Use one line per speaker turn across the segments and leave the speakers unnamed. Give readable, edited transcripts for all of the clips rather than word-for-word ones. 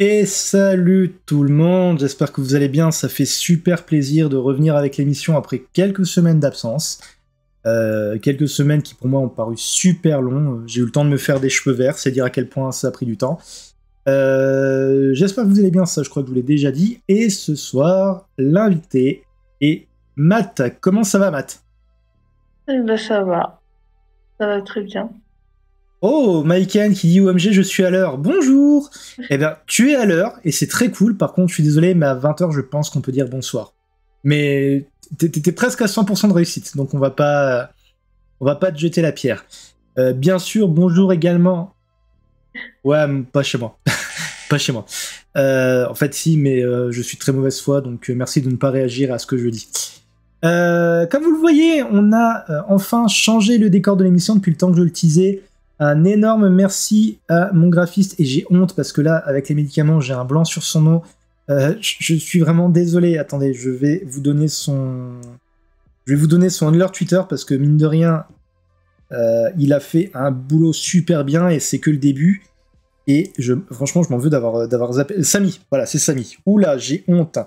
Et salut tout le monde, j'espère que vous allez bien, ça fait super plaisir de revenir avec l'émission après quelques semaines d'absence. Quelques semaines qui pour moi ont paru super longs, j'ai eu le temps de me faire des cheveux verts, c'est dire à quel point ça a pris du temps. J'espère que vous allez bien, ça je crois que je vous l'ai déjà dit. Et ce soir, l'invité est Matt. Comment ça va Matt ?
Eh ben ça va très bien.
Oh, Maiken qui dit OMG, je suis à l'heure. Bonjour. Eh bien, tu es à l'heure et c'est très cool. Par contre, je suis désolé, mais à 20h, je pense qu'on peut dire bonsoir. Mais t'es presque à 100% de réussite, donc on va pas te jeter la pierre. Bien sûr, bonjour également. Ouais, pas chez moi. Pas chez moi. En fait, si, mais je suis de très mauvaise foi, donc merci de ne pas réagir à ce que je dis. Comme vous le voyez, on a enfin changé le décor de l'émission depuis le temps que je le teasais. Un énorme merci à mon graphiste, et j'ai honte parce que là, avec les médicaments, j'ai un blanc sur son nom. Je suis vraiment désolé. Attendez, je vais vous donner son handler Twitter parce que mine de rien, il a fait un boulot super bien et c'est que le début. Et franchement, je m'en veux d'avoir zappé. Samy, voilà, c'est Samy. Oula, j'ai honte.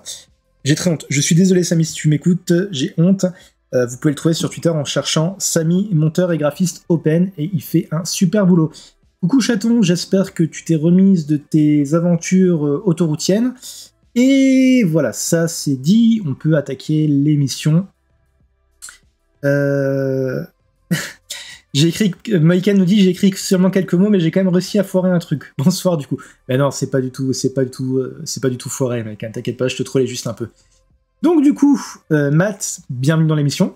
J'ai très honte. Je suis désolé, Samy, si tu m'écoutes, j'ai honte. Vous pouvez le trouver sur Twitter en cherchant Samy, monteur et graphiste open, et il fait un super boulot. Coucou chaton, j'espère que tu t'es remise de tes aventures autoroutiennes. Et voilà, ça c'est dit, on peut attaquer l'émission. J'ai écrit, Maiken nous dit, j'ai écrit seulement quelques mots, mais j'ai quand même réussi à foirer un truc. Bonsoir du coup. Mais non, c'est pas du tout foiré, Maiken, t'inquiète pas, je te trollais juste un peu. Donc du coup, Matt, bienvenue dans l'émission.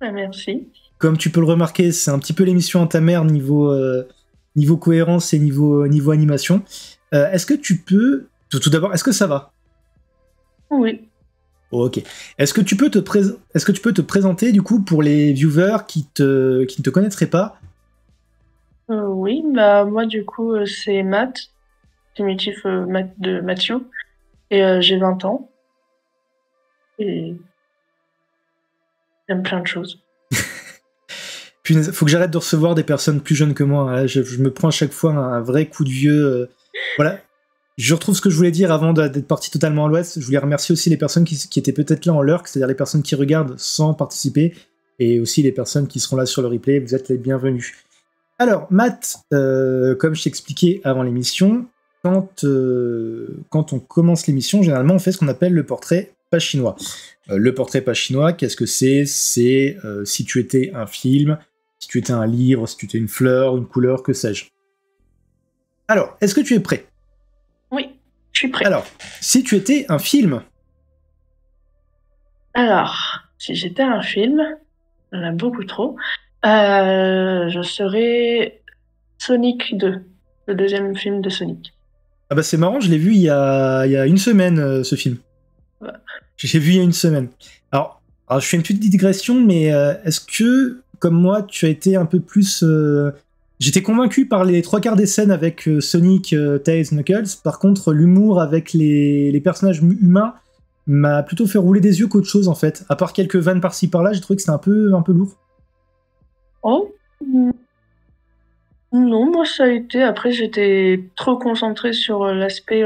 Merci.
Comme tu peux le remarquer, c'est un petit peu l'émission en ta mère niveau cohérence et niveau animation. Est-ce que tu peux... Tout d'abord, est-ce que ça va ?
Oui.
Oh, ok. Est-ce que tu peux te présenter du coup pour les viewers qui ne te connaîtraient pas ?
Oui, bah moi du coup c'est Matt, primitif Matt de Mathieu, et j'ai 20 ans. Et j'aime plein de choses.
Punaise, faut que j'arrête de recevoir des personnes plus jeunes que moi. Hein. Je me prends à chaque fois un vrai coup de vieux. Voilà. Je retrouve ce que je voulais dire avant d'être parti totalement à l'ouest. Je voulais remercier aussi les personnes qui étaient peut-être là en lurk, c'est-à-dire les personnes qui regardent sans participer, et aussi les personnes qui seront là sur le replay. Vous êtes les bienvenus. Alors, Matt, comme je t'expliquais avant l'émission, quand on commence l'émission, généralement on fait ce qu'on appelle le portrait pas chinois. Le portrait pas chinois, qu'est-ce que c'est ? C'est si tu étais un film, si tu étais un livre, si tu étais une fleur, une couleur, que sais-je. Alors, est-ce que tu es prêt ?
Oui, je suis prêt.
Alors, si tu étais un film.
Alors, si j'étais un film, il y en a beaucoup trop, je serais Sonic 2, le deuxième film de Sonic.
Ah bah c'est marrant, je l'ai vu il y a une semaine, ce film.
Ouais.
J'ai vu il y a une semaine. Alors je fais une petite digression, mais est-ce que, comme moi, tu as été un peu plus... J'étais convaincu par les 3/4 des scènes avec Sonic, Tails, Knuckles. Par contre, l'humour avec les personnages humains m'a plutôt fait rouler des yeux qu'autre chose, en fait. À part quelques vannes par-ci par-là, j'ai trouvé que c'était un peu lourd.
Oh non, moi ça a été... Après, j'étais trop concentrée sur l'aspect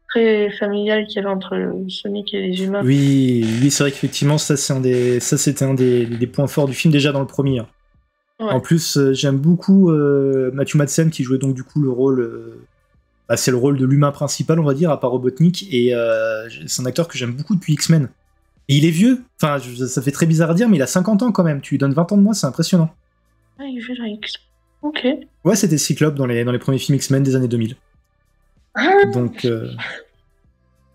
très familial qu'il y avait entre Sonic et les humains.
Oui, c'est vrai qu'effectivement, ça c'était un des points forts du film, déjà dans le premier. Hein.
Ouais.
En plus, j'aime beaucoup Matthew Madsen qui jouait donc du coup le rôle... c'est le rôle de l'humain principal, on va dire, à part Robotnik, et c'est un acteur que j'aime beaucoup depuis X-Men. Et il est vieux, enfin, ça fait très bizarre à dire, mais il a 50 ans quand même, tu lui donnes 20 ans de moins, c'est impressionnant.
Ah, il fait la X. Ok.
Ouais, c'était Cyclope dans les premiers films X-Men des années 2000. Donc...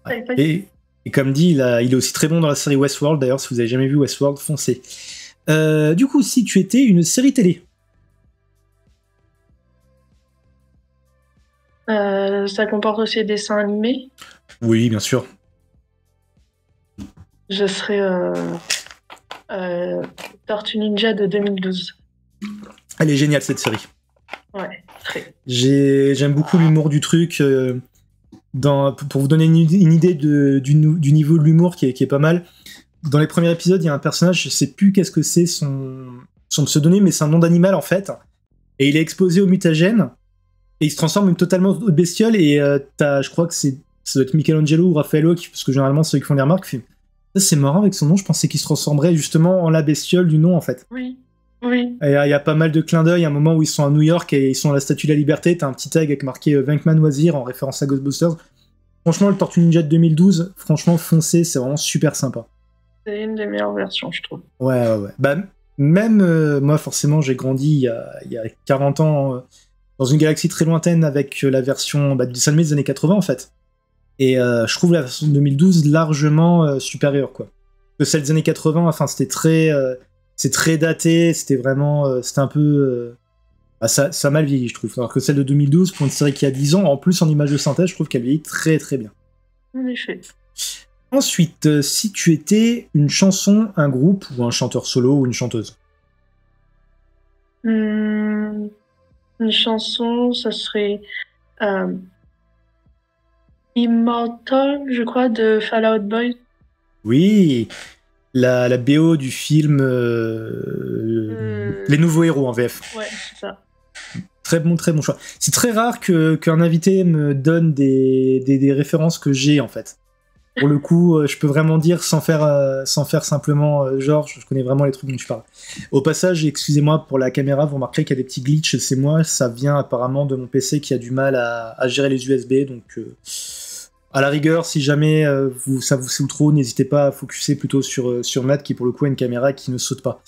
ouais. Et comme dit, il est aussi très bon dans la série Westworld, d'ailleurs, si vous avez jamais vu Westworld, foncez. Du coup, si tu étais une série télé...
Ça comporte aussi des dessins animés.
Oui, bien sûr.
Je serais Tortue Ninja de 2012.
Elle est géniale, cette série.
Ouais, très.
J'aime beaucoup l'humour du truc. Pour vous donner une idée du niveau de l'humour qui est pas mal, dans les premiers épisodes, il y a un personnage, je sais plus qu'est-ce que c'est son pseudonyme, mais c'est un nom d'animal en fait. Et il est exposé au mutagène. Et il se transforme totalement en autre bestiole, et je crois que ça doit être Michelangelo ou Raffaello, parce que généralement c'est eux qui font les remarques, qui fait, ça, c'est marrant avec son nom, je pensais qu'il se transformerait justement en la bestiole du nom en fait.
Oui, oui.
Il y a pas mal de clins d'œil, un moment où ils sont à New York et ils sont à la Statue de la Liberté, t'as un petit tag avec marqué Venkman Wazir en référence à Ghostbusters. Franchement, le Tortue Ninja de 2012, franchement foncé, c'est vraiment super sympa.
C'est une des meilleures versions, je trouve.
Ouais. Bah, même moi, forcément, j'ai grandi il y a 40 ans dans une galaxie très lointaine avec la version du dessin animé des années 80 en fait. Et je trouve la version de 2012 largement supérieure, quoi. Que celle des années 80, enfin, c'est très daté, c'était vraiment, c'était un peu, ça a mal vieilli, je trouve. Alors que celle de 2012, pour une série qui a 10 ans, en plus en image de synthèse, je trouve qu'elle vieillit très très bien.
En effet.
Ensuite, si tu étais une chanson, un groupe, ou un chanteur solo, ou une chanteuse?
Une chanson, ça serait Immortal, je crois, de Fall Out Boy.
Oui, la BO du film Les Nouveaux Héros en VF.
Ouais, c'est ça.
Très bon choix. C'est très rare qu'un invité me donne des références que j'ai en fait. Pour le coup, je peux vraiment dire sans faire simplement genre, je connais vraiment les trucs dont tu parles. Au passage, excusez-moi pour la caméra, vous remarquerez qu'il y a des petits glitches, c'est moi, ça vient apparemment de mon PC qui a du mal à gérer les USB, donc à la rigueur, si jamais ça vous saoule trop, n'hésitez pas à focuser plutôt sur Matt qui pour le coup a une caméra qui ne saute pas.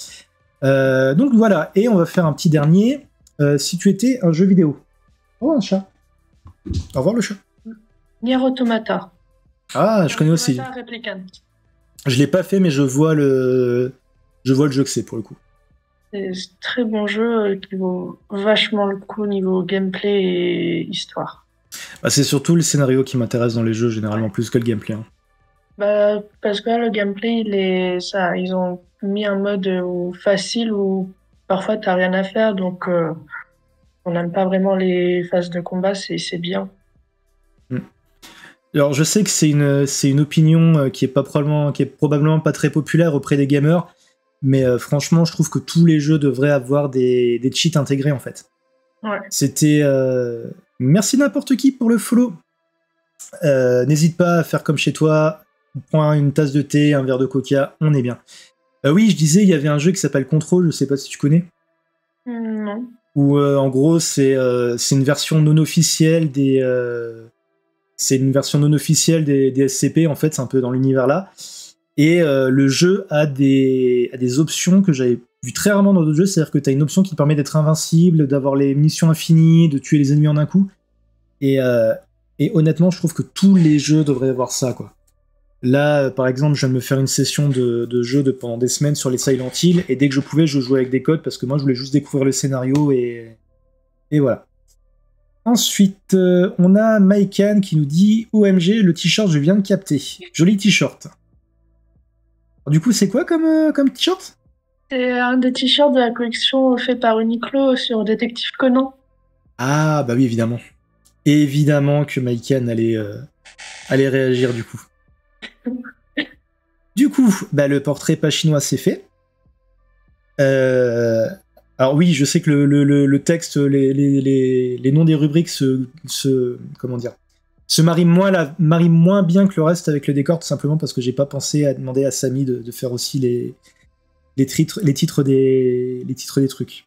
Donc voilà, et on va faire un petit dernier. Si tu étais un jeu vidéo. Oh, un chat. Au revoir le chat.
Nier Automata.
Ah, je connais aussi.
Replicant.
Je l'ai pas fait, mais je vois le jeu que c'est pour le coup.
C'est un très bon jeu qui vaut vachement le coup niveau gameplay et histoire.
Bah, c'est surtout le scénario qui m'intéresse dans les jeux, généralement, plus que le gameplay. Hein.
Bah, parce que là, le gameplay, ils ont mis un mode facile où parfois t'as rien à faire, donc on n'aime pas vraiment les phases de combat, c'est bien.
Alors, je sais que c'est une opinion qui est probablement pas très populaire auprès des gamers, mais franchement, je trouve que tous les jeux devraient avoir des cheats intégrés en fait.
Ouais.
C'était merci n'importe qui pour le follow. N'hésite pas à faire comme chez toi, prends une tasse de thé, un verre de coca, on est bien. Oui, je disais, il y avait un jeu qui s'appelle Control, je sais pas si tu connais.
Non.
Où en gros c'est une version non officielle des SCP en fait, c'est un peu dans l'univers là. Et le jeu a des options que j'avais vu très rarement dans d'autres jeux, c'est-à-dire que tu as une option qui te permet d'être invincible, d'avoir les munitions infinies, de tuer les ennemis en un coup. Et honnêtement, je trouve que tous les jeux devraient avoir ça, quoi. Là, par exemple, je viens de me faire une session de jeu pendant des semaines sur les Silent Hill, et dès que je pouvais, je jouais avec des codes, parce que moi, je voulais juste découvrir le scénario, et voilà. Ensuite, on a Maikan qui nous dit « OMG, le t-shirt, je viens de capter. Joli t-shirt. » Du coup, c'est quoi comme t-shirt?
C'est un des t-shirts de la collection fait par Uniqlo sur Détective Conan.
Ah, bah oui, évidemment. Évidemment que Maikan allait réagir, du coup. Du coup, bah, le portrait pas chinois, c'est fait. Alors oui, je sais que le texte, les noms des rubriques se marient moins bien que le reste avec le décor, tout simplement parce que j'ai pas pensé à demander à Samy de faire aussi les titres des trucs.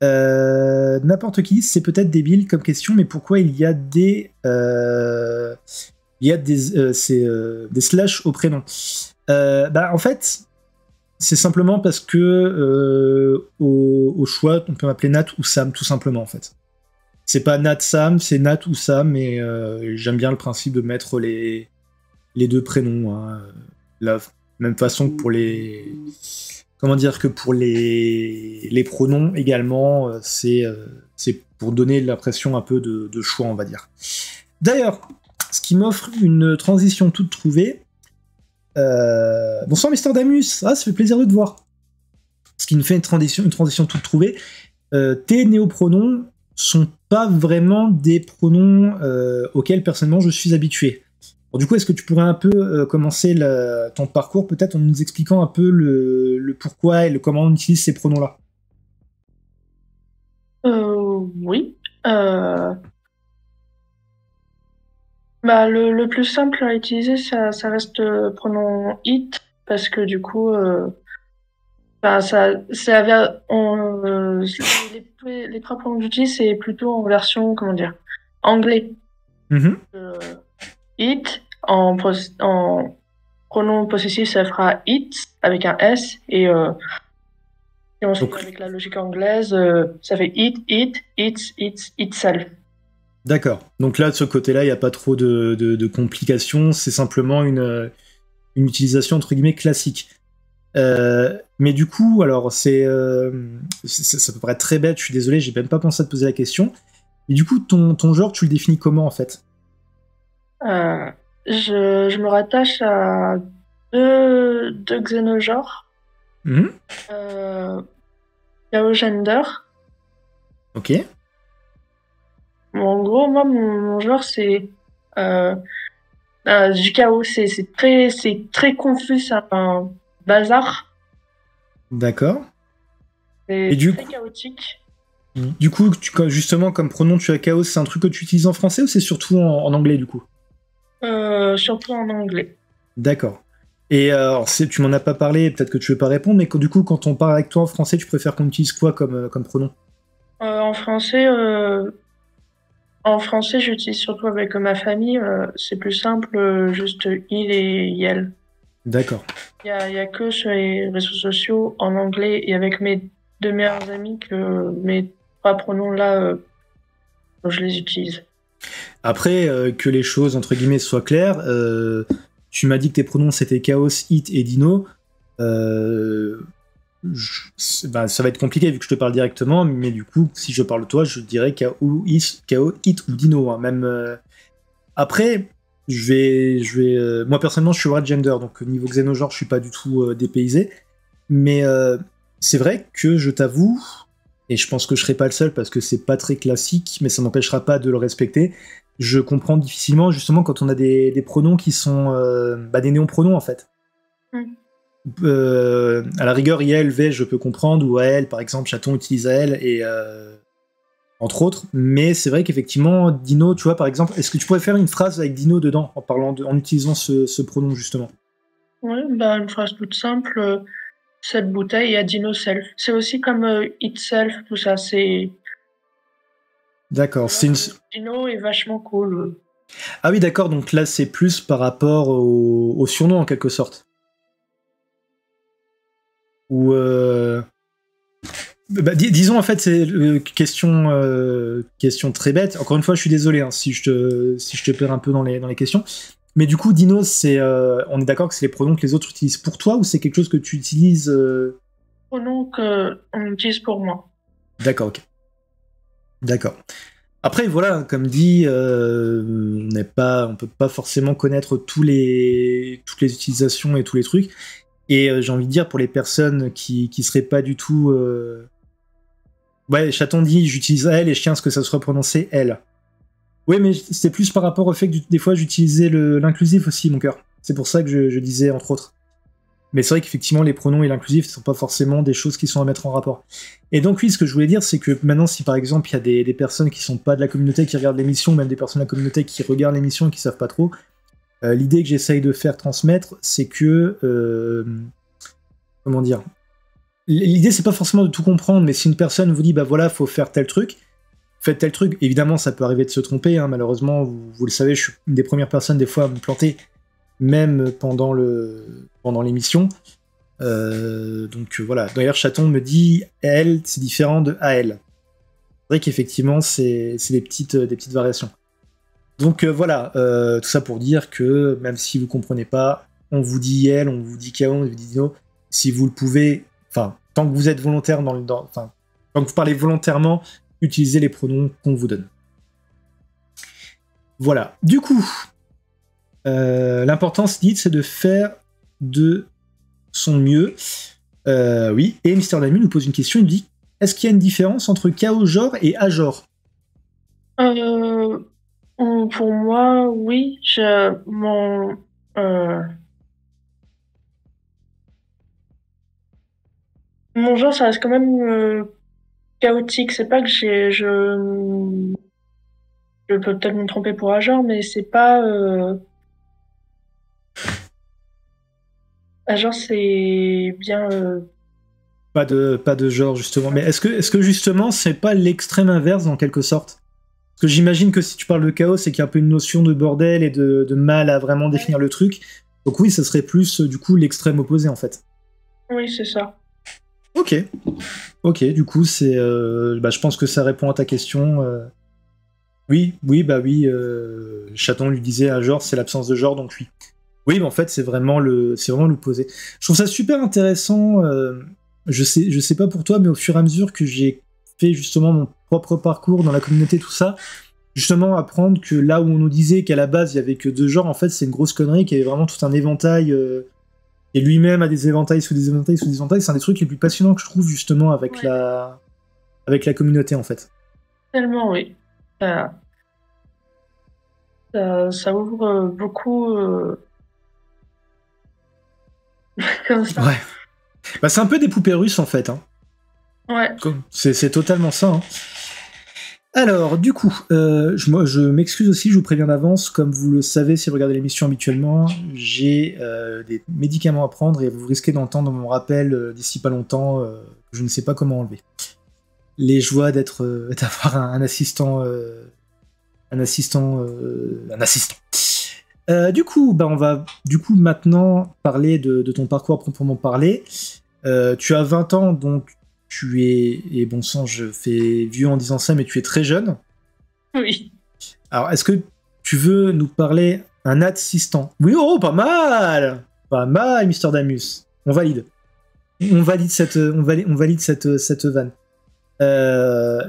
N'importe qui, c'est peut-être débile comme question, mais pourquoi il y a des slash au prénom? En fait, c'est simplement parce que au choix, on peut m'appeler Nat ou Sam, tout simplement, en fait. C'est pas Nat Sam, c'est Nat ou Sam, et j'aime bien le principe de mettre les deux prénoms. Hein. La même façon que pour les... Comment dire, que pour les pronoms également, c'est pour donner l'impression un peu de choix, on va dire. D'ailleurs, ce qui m'offre une transition toute trouvée. Bonsoir Mister Damus, ça fait plaisir de te voir. Ce qui nous fait une transition toute trouvée. Tes néopronoms sont pas vraiment des pronoms auxquels personnellement je suis habitué. Alors, du coup, est-ce que tu pourrais un peu commencer ton parcours peut-être en nous expliquant un peu le pourquoi et le comment on utilise ces pronoms-là?
Oui. Euh, Bah, le plus simple à utiliser, ça reste pronom it, parce que du coup, bah, les trois pronoms que j'utilise, c'est plutôt en version, comment dire, anglais.
Mhm.
It, en pronom possessif, ça fera it avec un S, et ensuite,
Donc,
avec la logique anglaise, ça fait it, itself.
d'accord. Donc là, de ce côté-là, il n'y a pas trop de complications. C'est simplement une utilisation entre guillemets classique. Mais du coup, alors ça peut paraître très bête. Je suis désolé, j'ai même pas pensé à te poser la question. Et du coup, ton genre, tu le définis comment en fait?
Euh, je me rattache à deux xénogenres.
Mhm.
Euh, Chaos Gender.
Ok.
Bon, en gros, moi, mon genre, c'est euh, du chaos. C'est très confus, c'est un bazar.
D'accord. Et
C'est
du
très
coup,
chaotique.
justement, comme pronom, tu as chaos, c'est un truc que tu utilises en français ou c'est surtout en anglais du coup?
Surtout en anglais.
D'accord. Et alors, tu m'en as pas parlé, peut-être que tu veux pas répondre, mais du coup, quand on parle avec toi en français, tu préfères qu'on utilise quoi comme pronom?
Euh, en français, euh, En français, j'utilise surtout avec ma famille. C'est plus simple, juste il et yel.
D'accord.
Il y a que sur les réseaux sociaux en anglais et avec mes deux meilleurs amis que mes trois pronoms là, je les utilise.
Après, que les choses, entre guillemets, soient claires, tu m'as dit que tes pronoms c'était Chaos, Hit et Dino. Euh, ça va être compliqué vu que je te parle directement, mais du coup, si je parle de toi, je dirais KO, Hit ou Dino, hein, même. Après, moi personnellement, je suis Red Gender, donc niveau xénogenre, je suis pas du tout dépaysé. Mais c'est vrai que je t'avoue, et je pense que je serai pas le seul parce que c'est pas très classique, mais ça m'empêchera pas de le respecter. Je comprends difficilement justement quand on a des pronoms qui sont des néons-pronoms en fait.
Mm.
À la rigueur, IL, V, je peux comprendre, ou AL, par exemple, chaton utilise AL, et entre autres, mais c'est vrai qu'effectivement, Dino, tu vois, par exemple, est-ce que tu pourrais faire une phrase avec Dino dedans, en utilisant ce pronom justement?
Ouais, bah, une phrase toute simple. Cette bouteille a Dino Self. C'est aussi comme Itself, tout ça.
D'accord,
Là, Dino est vachement cool.
Ah oui, d'accord, donc là, c'est plus par rapport au surnom, en quelque sorte. Ou, disons, en fait, c'est question très bête. Encore une fois, je suis désolé hein, si je te perds un peu dans les questions. Mais du coup, Dino, on est d'accord que c'est les pronoms que les autres utilisent pour toi ou c'est quelque chose que tu utilises
Pronom que on utilise pour moi.
D'accord, ok. D'accord. Après, voilà, comme dit, on peut pas forcément connaître toutes les utilisations et tous les trucs. Et j'ai envie de dire pour les personnes qui seraient pas du tout, ouais, chaton dit j'utilise elle et je tiens à ce que ça soit prononcé elle. Oui, mais c'était plus par rapport au fait que des fois j'utilisais l'inclusif aussi, mon cœur. C'est pour ça que je disais entre autres. Mais c'est vrai qu'effectivement, les pronoms et l'inclusif ne sont pas forcément des choses qui sont à mettre en rapport. Et donc, oui, ce que je voulais dire, c'est que maintenant, si par exemple, il y a des personnes qui sont pas de la communauté qui regardent l'émission, même des personnes de la communauté qui regardent l'émission et qui savent pas trop, l'idée que j'essaye de faire transmettre, c'est que. Comment dire? L'idée, c'est pas forcément de tout comprendre, mais si une personne vous dit, bah voilà, faut faire tel truc, faites tel truc. Évidemment, ça peut arriver de se tromper, hein, malheureusement, vous le savez, je suis une des premières personnes, des fois, à me planter, même pendant l'émission. Donc voilà. D'ailleurs, Chaton me dit elle, c'est différent de AL. C'est vrai qu'effectivement, c'est des petites variations. Donc voilà, tout ça pour dire que même si vous comprenez pas, on vous dit elle, on vous dit KO, on vous dit Dino. Si vous le pouvez, enfin, tant que vous êtes volontaire enfin, tant que vous parlez volontairement, utilisez les pronoms qu'on vous donne. Voilà. Du coup, l'importance, c'est de faire de son mieux. Oui, et Mister Lamy nous pose une question, il dit est-ce qu'il y a une différence entre chaos genre et A-genre?
Euh, pour moi, oui. Euh, Mon genre, ça reste quand même chaotique. C'est pas que je peux peut-être me tromper pour un genre, mais c'est pas. Un genre, c'est bien.
Pas de genre, justement. Mais est-ce que justement, c'est pas l'extrême inverse, en quelque sorte? Parce que j'imagine que si tu parles de chaos, c'est qu'il y a un peu une notion de bordel et de mal à vraiment définir le truc. Donc oui, ça serait plus, du coup, l'extrême opposé, en fait.
Oui, c'est ça.
Ok. Ok, du coup, je pense que ça répond à ta question. Oui. Chaton lui disait un genre, c'est l'absence de genre, donc oui. Oui, mais en fait, c'est vraiment l'opposé. Je trouve ça super intéressant. Je sais pas pour toi, mais au fur et à mesure que j'ai fait justement mon propre parcours dans la communauté, tout ça, justement apprendre que là où on nous disait qu'à la base il y avait que deux genres, en fait, c'est une grosse connerie, qu'il y avait vraiment tout un éventail. Et lui-même a des éventails sous des éventails sous des éventails. C'est un des trucs les plus passionnants que je trouve justement
Ouais.
avec la communauté, en fait.
Tellement, oui. Ça, ça ouvre beaucoup comme ça.
Ouais. Bah, c'est un peu des poupées russes, en fait. Hein.
Ouais.
C'est totalement ça. Hein. Alors, du coup, je m'excuse aussi, je vous préviens d'avance, comme vous le savez si vous regardez l'émission habituellement, j'ai des médicaments à prendre et vous risquez d'entendre mon rappel d'ici pas longtemps, je ne sais pas comment enlever. Les joies d'avoir un assistant, un assistant, un assistant. Du coup, on va maintenant parler de ton parcours à proprement parler. Tu as 20 ans, donc tu es, et bon sang, je fais vieux en disant ça, mais tu es très jeune.
Oui.
Alors, est-ce que tu veux nous parler un assistant? Oui, oh, pas mal! Pas mal, Mister Damus. On valide. On valide cette vanne.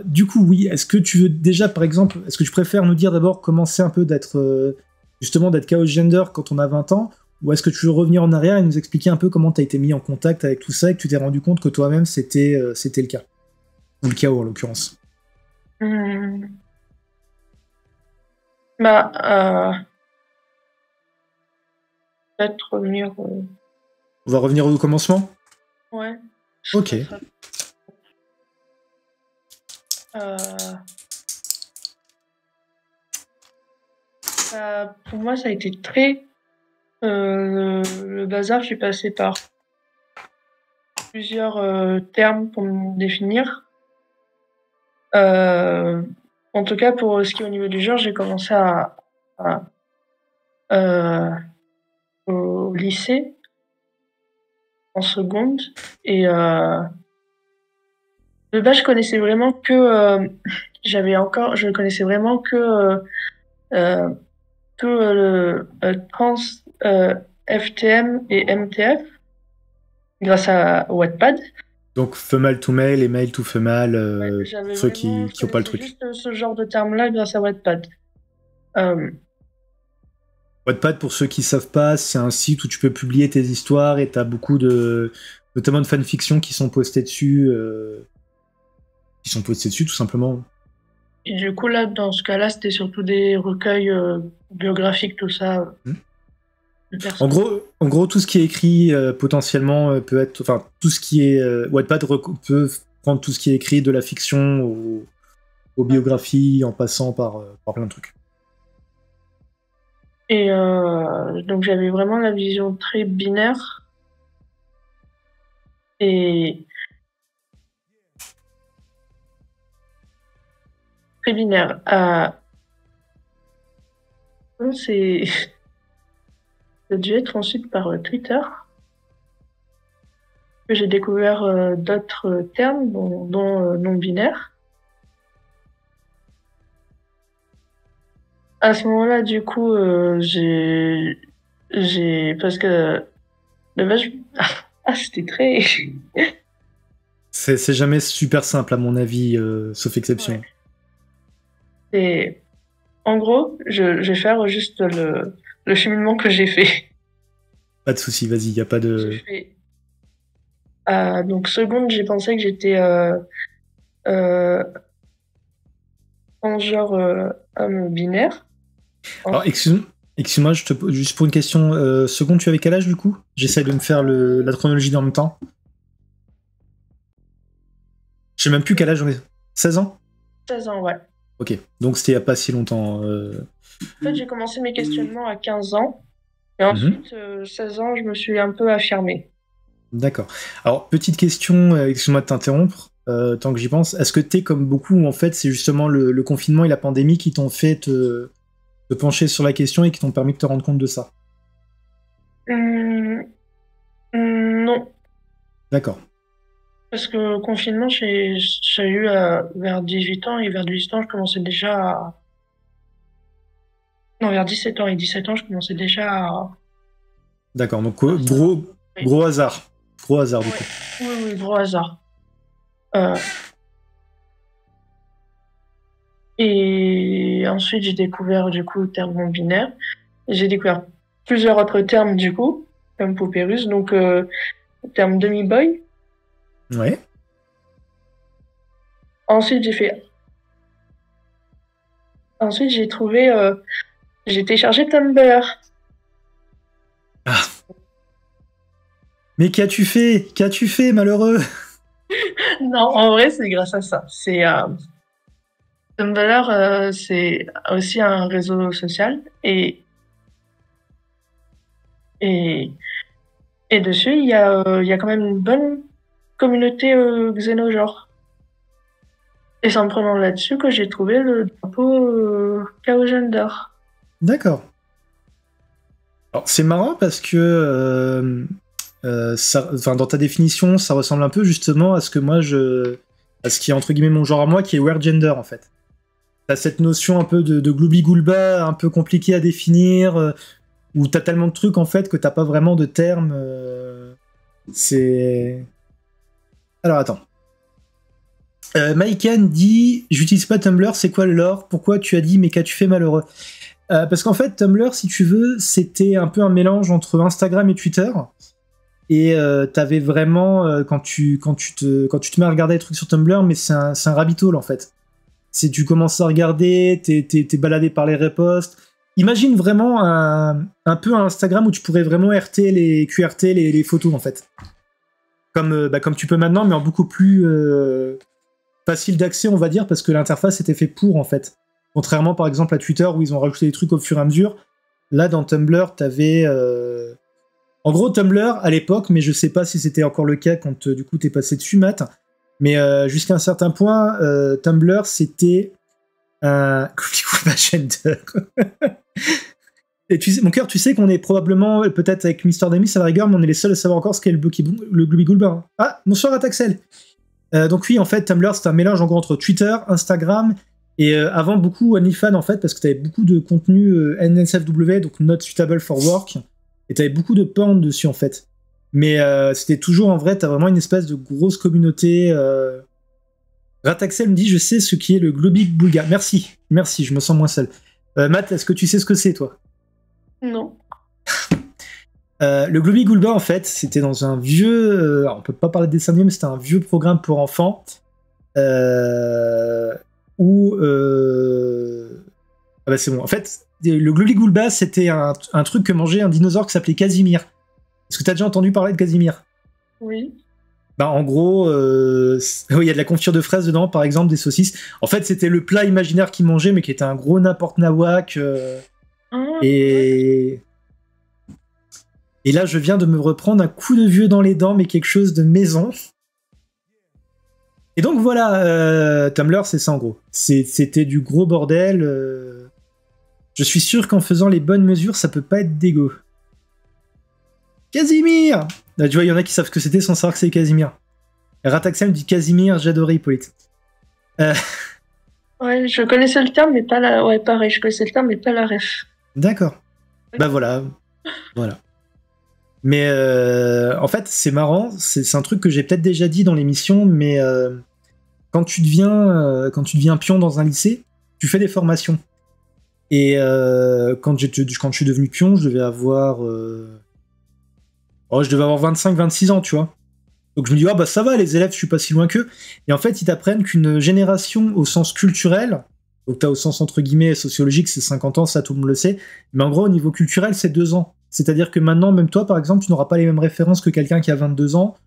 Du coup, oui, est-ce que tu veux déjà, par exemple, est-ce que tu préfères nous dire d'abord comment c'est un peu justement d'être chaos gender quand on a 20 ans, ou est-ce que tu veux revenir en arrière et nous expliquer un peu comment tu as été mis en contact avec tout ça et que tu t'es rendu compte que toi-même c'était le cas? Ou le chaos en l'occurrence.
Hmm. Bah, peut-être revenir.
On va revenir au commencement?
Ouais.
Ok.
Euh, pour moi, ça a été très. Le bazar, je suis passée par plusieurs termes pour me définir. En tout cas, pour ce qui est au niveau du genre, j'ai commencé à, euh, au lycée, en seconde, et de base, je connaissais vraiment que, je connaissais vraiment euh, le trans, FTM et MTF grâce à Wattpad.
Donc female to male et male to female,
Ouais,
pour
j'avais
ceux
vraiment, je
qui ont pas le
connaissais
truc.
juste ce genre de terme-là grâce à Wattpad. Euh,
Wattpad, pour ceux qui savent pas, c'est un site où tu peux publier tes histoires et t'as beaucoup notamment de fanfictions qui sont postées dessus tout simplement.
et du coup, là, dans ce cas-là, c'était surtout des recueils biographiques, tout ça,
Hmm.
de personnes.
En gros, tout ce qui est écrit potentiellement peut être, enfin, tout ce qui est Wattpad peut prendre tout ce qui est écrit de la fiction aux
Ouais.
biographies en passant par plein de trucs.
Et donc, j'avais vraiment la vision très binaire. Et très binaire. C'est ça a dû être ensuite par Twitter que j'ai découvert d'autres termes, dont non-binaire. À ce moment-là, du coup, parce que de base, c'était très,
C'est jamais super simple à mon avis, sauf exception.
ouais. Et en gros, je vais faire juste le cheminement que j'ai fait.
Pas de souci, vas-y, y a pas
J'ai
de.
fait, donc seconde, j'ai pensé que j'étais euh, en genre homme binaire.
Alors,
Ensuite,
excuse-moi, juste pour une question. Seconde, tu avais quel âge du coup? J'essaie de me faire la chronologie en même temps. Je sais même plus quel âge j'en ai. 16 ans?
16 ans, ouais.
Ok, donc c'était il n'y a pas si longtemps.
En fait, j'ai commencé mes questionnements à 15 ans. Et
Mhm.
ensuite, 16 ans, je me suis un peu affirmée.
D'accord. Alors, petite question, excuse-moi de t'interrompre, tant que j'y pense. Est-ce que t'es comme beaucoup, en fait, c'est justement le confinement et la pandémie qui t'ont fait te pencher sur la question et qui t'ont permis de te rendre compte de ça?
Hum, non,
D'accord.
parce que le confinement, j'ai eu vers 18 ans et vers 18 ans, je commençais déjà à... Non, vers 17 ans et 17 ans, je commençais déjà à...
D'accord, donc
partir. Oui,
gros hasard. Gros hasard, du
oui,
coup.
oui, gros hasard. Euh, et ensuite, j'ai découvert du coup le terme non binaire. J'ai découvert plusieurs autres termes du coup, comme poupée russe, donc le terme demi-boy.
Ouais.
Ensuite, ensuite j'ai trouvé, j'ai téléchargé Tumblr.
Ah. Mais qu'as-tu fait? Qu'as-tu fait, malheureux?
Non, en vrai, c'est grâce à ça. C'est Tumblr, c'est aussi un réseau social et et dessus, il y a quand même une bonne communauté xénogenre. Et c'est en me prenant là-dessus que j'ai trouvé le drapeau Chaos Gender.
D'accord. Alors, c'est marrant parce que enfin, dans ta définition, ça ressemble un peu justement à ce que à ce qui est entre guillemets mon genre à moi, qui est weird gender en fait. T'as cette notion un peu de gloubi-goulba, un peu compliqué à définir, où t'as tellement de trucs en fait que t'as pas vraiment de termes. C'est. Alors attends. Maiken dit j'utilise pas Tumblr, c'est quoi le lore? Pourquoi tu as dit mais qu'as-tu fait malheureux? Parce qu'en fait Tumblr, si tu veux, c'était un peu un mélange entre Instagram et Twitter. Et t'avais vraiment quand tu te mets à regarder des trucs sur Tumblr, mais c'est un rabbit hole en fait. C'est tu commences à regarder, t'es baladé par les reposts. Imagine vraiment un peu un Instagram où tu pourrais vraiment QRT les photos en fait. Comme tu peux maintenant, mais en beaucoup plus facile d'accès, on va dire, parce que l'interface était fait pour en fait. Contrairement par exemple à Twitter où ils ont rajouté des trucs au fur et à mesure. Là dans Tumblr, t'avais en gros, Tumblr, à l'époque, mais je sais pas si c'était encore le cas quand du coup t'es passé dessus, Matt, mais jusqu'à un certain point, Tumblr, c'était un... gender. Et tu sais, mon cœur, tu sais qu'on est probablement, peut-être avec Mister Demis à la rigueur, mais on est les seuls à savoir encore ce qu'est le Glooby-Goulba. Hein. Ah, bonsoir à Taxel. Donc oui, en fait, Tumblr, c'est un mélange en gros entre Twitter, Instagram, et avant beaucoup OnlyFans, en fait, parce que t'avais beaucoup de contenu NSFW, donc Not Suitable for Work, et t'avais beaucoup de porn dessus en fait. Mais c'était toujours en vrai, t'as vraiment une espèce de grosse communauté. Rataxel me dit je sais ce qui est le Globic Bulga. Merci, je me sens moins seul. Matt, est-ce que tu sais ce que c'est toi?
Non.
Le Globic Gulba en fait, c'était dans un vieux. On peut pas parler de dessin animé, mais c'était un vieux programme pour enfants. Où. Ah bah c'est bon. En fait, le Globi-Goulba, c'était un truc que mangeait un dinosaure qui s'appelait Casimir. Est-ce que t'as déjà entendu parler de Casimir?
Oui.
Bah en gros, il y a de la confiture de fraises dedans, par exemple, des saucisses. En fait, c'était le plat imaginaire qu'il mangeait, mais qui était un gros n'importe nawak.
Ah,
Et... et là, je viens de me reprendre un coup de vieux dans les dents, mais quelque chose de maison. Et donc voilà, Tumblr, c'est ça en gros. C'était du gros bordel. Je suis sûr qu'en faisant les bonnes mesures, ça peut pas être dégueu. Casimir! Là, tu vois, il y en a qui savent ce que c'était sans savoir que c'est Casimir. Rataxel me dit Casimir, j'adorais Hippolyte.
ouais, je connaissais le terme, mais pas la. Ouais, pareil, je connaissais le terme, mais pas la ref.
D'accord. Bah voilà. Voilà. Mais en fait, c'est marrant, c'est un truc que j'ai peut-être déjà dit dans l'émission, mais quand tu deviens pion dans un lycée, tu fais des formations. Et quand je suis devenu pion, je devais avoir 25-26 ans, tu vois. Donc je me dis, ah bah ça va, les élèves, je suis pas si loin qu'eux. Et en fait, ils t'apprennent qu'une génération au sens culturel, donc t'as au sens entre guillemets sociologique, c'est 50 ans, ça tout le monde le sait, mais en gros, au niveau culturel, c'est 2 ans. C'est-à-dire que maintenant, même toi, par exemple, tu n'auras pas les mêmes références que quelqu'un qui a 22 ans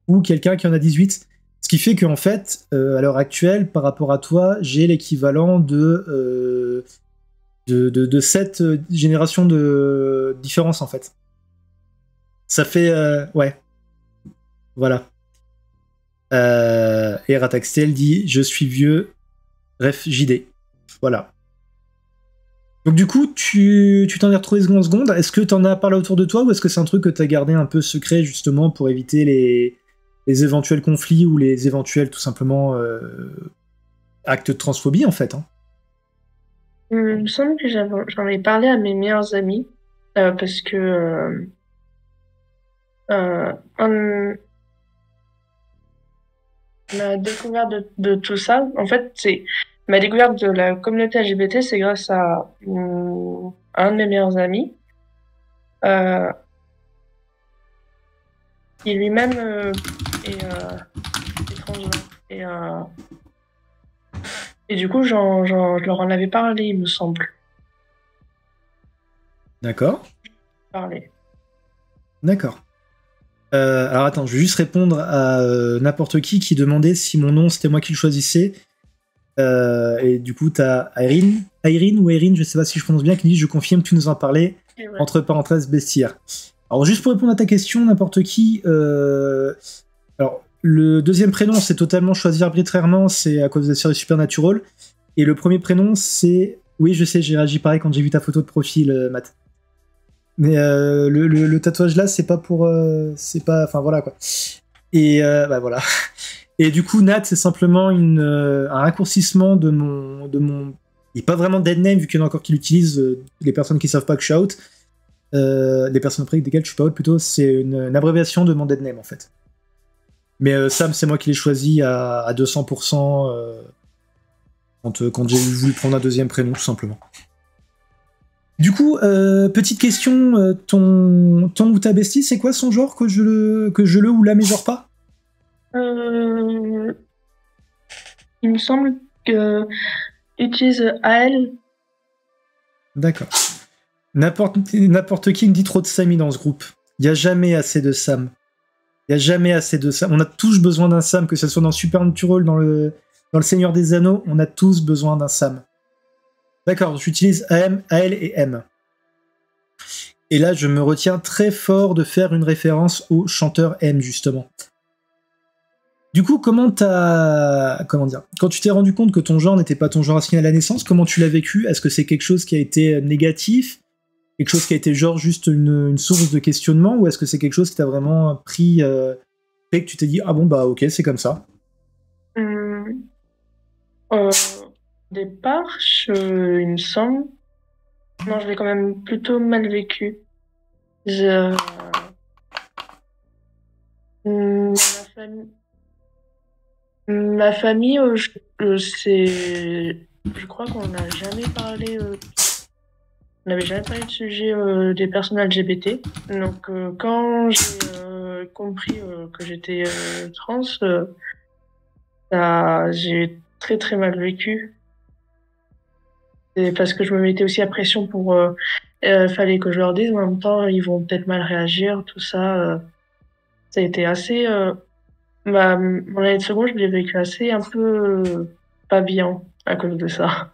ou quelqu'un qui en a 18. Ce qui fait qu'en fait, à l'heure actuelle, par rapport à toi, j'ai l'équivalent de 7 générations de différence, en fait. Ça fait... ouais. Voilà. Et Rataxel dit « Je suis vieux, bref, JD ». Voilà. Donc du coup, tu t'en es retrouvé en seconde. Est-ce que t'en as parlé autour de toi ou est-ce que c'est un truc que t'as gardé un peu secret justement pour éviter les éventuels conflits ou les éventuels tout simplement actes de transphobie en fait, hein?
Il me semble que j'en ai parlé à mes meilleurs amis parce que ma découverte de tout ça, en fait, c'est ma découverte de la communauté LGBT, c'est grâce à un de mes meilleurs amis, qui lui-même est transgenre. Et du coup, je leur en avais parlé, il me semble.
D'accord.
Parler.
D'accord. Alors attends, je vais juste répondre à n'importe qui demandait si mon nom c'était moi qui le choisissais. Et du coup, t'as Irene ou Erin, je sais pas si je prononce bien, qui dit je confirme, tu nous en parlais, entre parenthèses bestiaire. Alors juste pour répondre à ta question, n'importe qui. Alors le deuxième prénom c'est totalement choisi arbitrairement, c'est à cause de la série Supernatural. Et le premier prénom c'est, oui je sais, j'ai réagi pareil quand j'ai vu ta photo de profil, Matt. Mais le tatouage là c'est pas pour, c'est pas, enfin voilà quoi. Et bah voilà. Et du coup, Nat, c'est simplement un raccourcissement de mon. Et pas vraiment dead name, vu qu'il y en a encore qui l'utilisent, les personnes qui savent pas que je suis out. Les personnes auprès desquelles je suis pas out, plutôt, c'est une abréviation de mon dead name, en fait. Mais Sam, c'est moi qui l'ai choisi à 200% quand j'ai voulu prendre un deuxième prénom, tout simplement. Du coup, petite question, ton ou ta bestie, c'est quoi son genre que je le ou la méjore pas?
Il me semble que utilise AL.
D'accord. N'importe qui me dit trop de Sami dans ce groupe. Il n'y a jamais assez de Sam. Il n'y a jamais assez de Sam. On a tous besoin d'un Sam, que ce soit dans Supernatural, dans le Seigneur des Anneaux, on a tous besoin d'un Sam. D'accord, j'utilise AM, AL et M. Et là, je me retiens très fort de faire une référence au chanteur M, justement. Du coup, comment dire, quand tu t'es rendu compte que ton genre n'était pas ton genre assigné à la naissance, comment tu l'as vécu? Est-ce que c'est quelque chose qui a été négatif? Quelque chose qui a été genre juste une source de questionnement? Ou est-ce que c'est quelque chose qui t'a vraiment pris et que tu t'es dit, ah bon, bah ok, c'est comme ça?
Au départ, il me semble... Non, je l'ai quand même plutôt mal vécu. Ma famille, je crois qu'on n'a jamais parlé, on n'avait jamais parlé de sujet des personnes LGBT. Donc, quand j'ai compris que j'étais trans, j'ai très très mal vécu. C'est parce que je me mettais aussi à pression pour, fallait que je leur dise, mais en même temps, ils vont peut-être mal réagir, tout ça. Ça a été assez, mon année de seconde, je l'ai vécu assez un peu pas bien à cause de ça.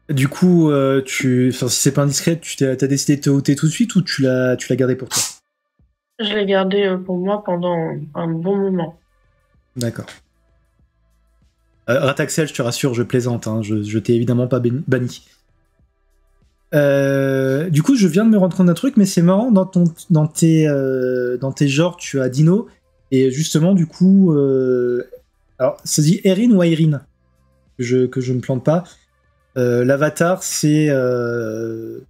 Du coup, si c'est pas indiscret, t'as décidé de te ôter tout de suite ou tu l'as gardé pour toi?
Je l'ai gardé pour moi pendant un bon moment.
D'accord. Rataxel, je te rassure, je plaisante, hein, je t'ai évidemment pas banni. Du coup, je viens de me rendre compte d'un truc, mais c'est marrant, dans tes genres, tu as Dino, et justement, du coup, alors, ça se dit Erin ou Irene, que je ne plante pas. L'avatar, c'est un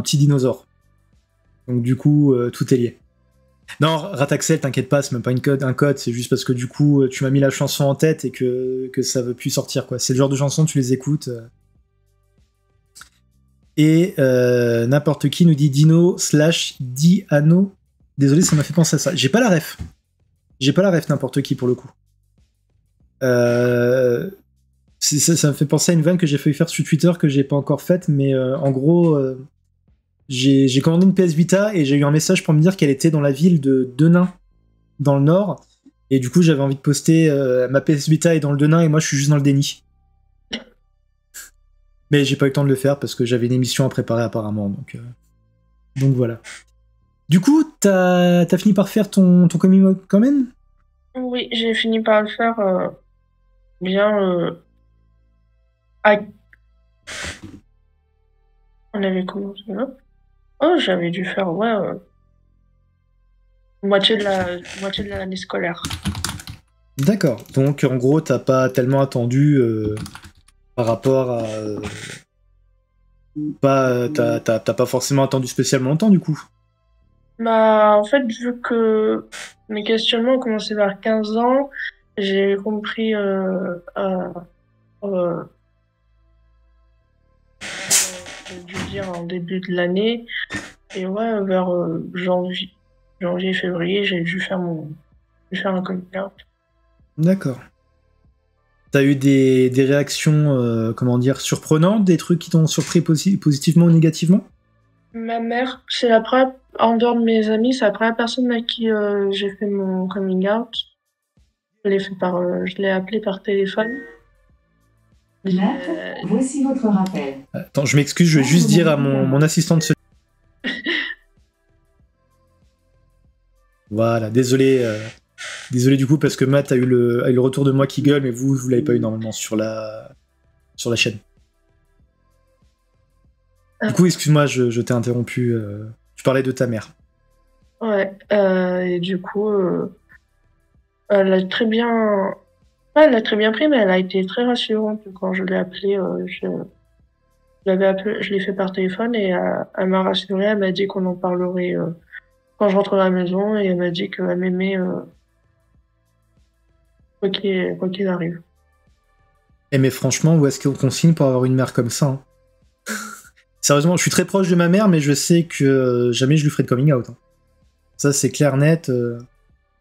petit dinosaure. Donc du coup, tout est lié. Non, Rataxel, t'inquiète pas, c'est même pas un code, c'est juste parce que du coup, tu m'as mis la chanson en tête et que ça veut plus sortir, quoi. C'est le genre de chanson, tu les écoutes. Et n'importe qui nous dit Dino / Diano. Désolé, ça m'a fait penser à ça. J'ai pas la ref, n'importe qui, pour le coup. Ça me fait penser à une vanne que j'ai failli faire sur Twitter, que j'ai pas encore faite, mais en gros... j'ai commandé une PS Vita et j'ai eu un message pour me dire qu'elle était dans la ville de Denain, dans le nord. Et du coup, j'avais envie de poster ma PS Vita est dans le Denain et moi, je suis juste dans le déni. Mais j'ai pas eu le temps de le faire parce que j'avais une émission à préparer apparemment. Donc voilà. Du coup, t'as fini par faire ton coming out quand même?
Oui, j'ai fini par le faire bien. À- On avait commencé là. Oh, j'avais dû faire, ouais, moitié de l'année scolaire.
D'accord. Donc en gros, t'as pas tellement attendu par rapport à. T'as pas forcément attendu spécialement longtemps du coup.
Bah, en fait, vu que mes questionnements ont commencé vers 15 ans, j'ai compris euh, j'ai dû dire en début de l'année. Et ouais, vers janvier, février, j'ai dû faire un coming out.
D'accord. T'as eu des réactions, comment dire, surprenantes, des trucs qui t'ont surpris positivement ou négativement?
Ma mère, en dehors de mes amis, c'est la première personne à qui j'ai fait mon coming out. Je l'ai appelé par téléphone.
Voici votre rappel.
Attends, je m'excuse, je vais juste dire à mon assistant de se... Voilà, désolé du coup parce que Matt a eu le retour de moi qui gueule, mais vous l'avez pas eu normalement sur la chaîne. Du coup, excuse-moi, je t'ai interrompu. Tu parlais de ta mère.
Ouais, et du coup, elle a très bien, ouais, elle a très bien pris, mais elle a été très rassurante quand je l'ai appelée. Je l'ai fait par téléphone et elle m'a rassurée. Elle m'a dit qu'on en parlerait quand je rentrerai à la maison et elle m'a dit qu'elle m'aimait quoi qu'il arrive.
Eh mais franchement, où est-ce qu'on signe pour avoir une mère comme ça hein. Sérieusement, je suis très proche de ma mère, mais je sais que jamais je lui ferai de coming out. Hein. Ça, c'est clair, net.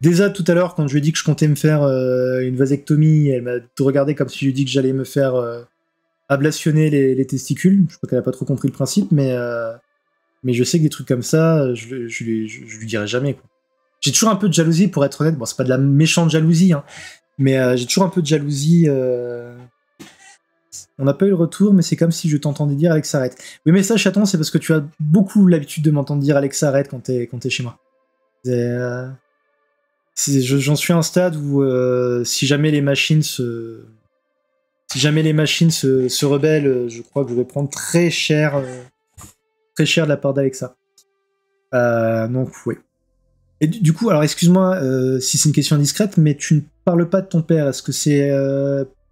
Déjà tout à l'heure, quand je lui ai dit que je comptais me faire une vasectomie, elle m'a regardé comme si je lui ai dit que j'allais me faire ablationner les testicules. Je crois qu'elle a pas trop compris le principe, mais je sais que des trucs comme ça, je lui dirai jamais. Quoi. J'ai toujours un peu de jalousie, pour être honnête. Bon, c'est pas de la méchante jalousie, hein, mais j'ai toujours un peu de jalousie. On n'a pas eu le retour, mais c'est comme si je t'entendais dire Alexa arrête. Oui, mais ça, chaton, c'est parce que tu as beaucoup l'habitude de m'entendre dire Alexa arrête quand t'es chez moi. J'en suis à un stade où si jamais les machines se rebellent, je crois que je vais prendre très cher de la part d'Alexa. Donc oui. Et du coup, alors excuse-moi si c'est une question indiscrète, mais tu ne parles pas de ton père. Est-ce que c'est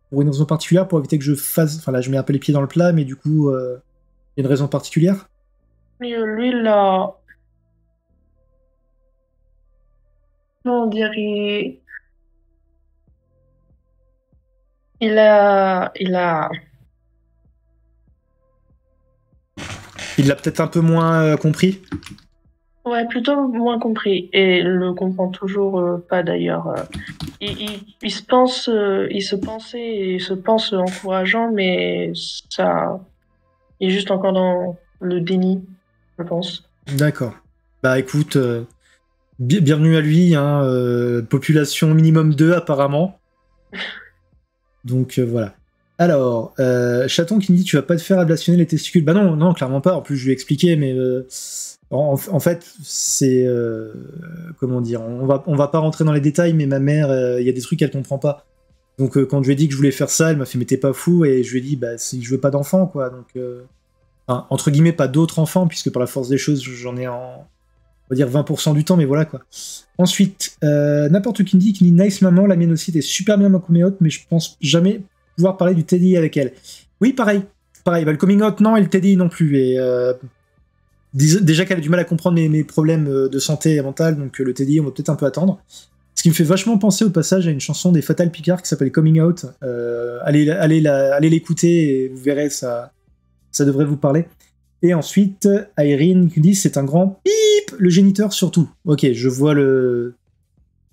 pour une raison particulière, pour éviter que je fasse... Enfin là, je mets un peu les pieds dans le plat, mais du coup, il y a une raison particulière?
Lui, là, comment dire, il a,
Il l'a peut-être un peu moins compris.
ouais, plutôt moins compris et le comprend toujours pas d'ailleurs. Il se pense encourageant, mais ça, il est juste encore dans le déni, je pense.
D'accord. Bah écoute, bienvenue à lui, hein, population minimum 2 apparemment. Donc voilà. Alors, Chaton qui me dit tu vas pas te faire ablationner les testicules. Bah non, non, clairement pas. En plus, je lui ai expliqué, mais en fait, c'est comment dire. On va pas rentrer dans les détails, mais ma mère, il y a des trucs qu'elle comprend pas. Donc quand je lui ai dit que je voulais faire ça, elle m'a fait mais t'es pas fou et je lui ai dit bah si je veux pas d'enfants quoi. Donc enfin, entre guillemets pas d'autres enfants puisque par la force des choses j'en ai en on va dire 20% du temps, mais voilà quoi. Ensuite, n'importe qui me dit nice maman, la mienne aussi était super bien ma coming out, mais je pense jamais pouvoir parler du TDI avec elle. Oui, pareil. Bah, le coming out, non, et le TDI non plus. Et déjà qu'elle a du mal à comprendre mes problèmes de santé mentale, donc le TDI, on va peut-être un peu attendre. Ce qui me fait vachement penser au passage à une chanson des Fatal Picard qui s'appelle Coming Out. Allez l'écouter et vous verrez, ça devrait vous parler. Et ensuite, Irene qui dit c'est un grand pip, le géniteur surtout. Ok, je vois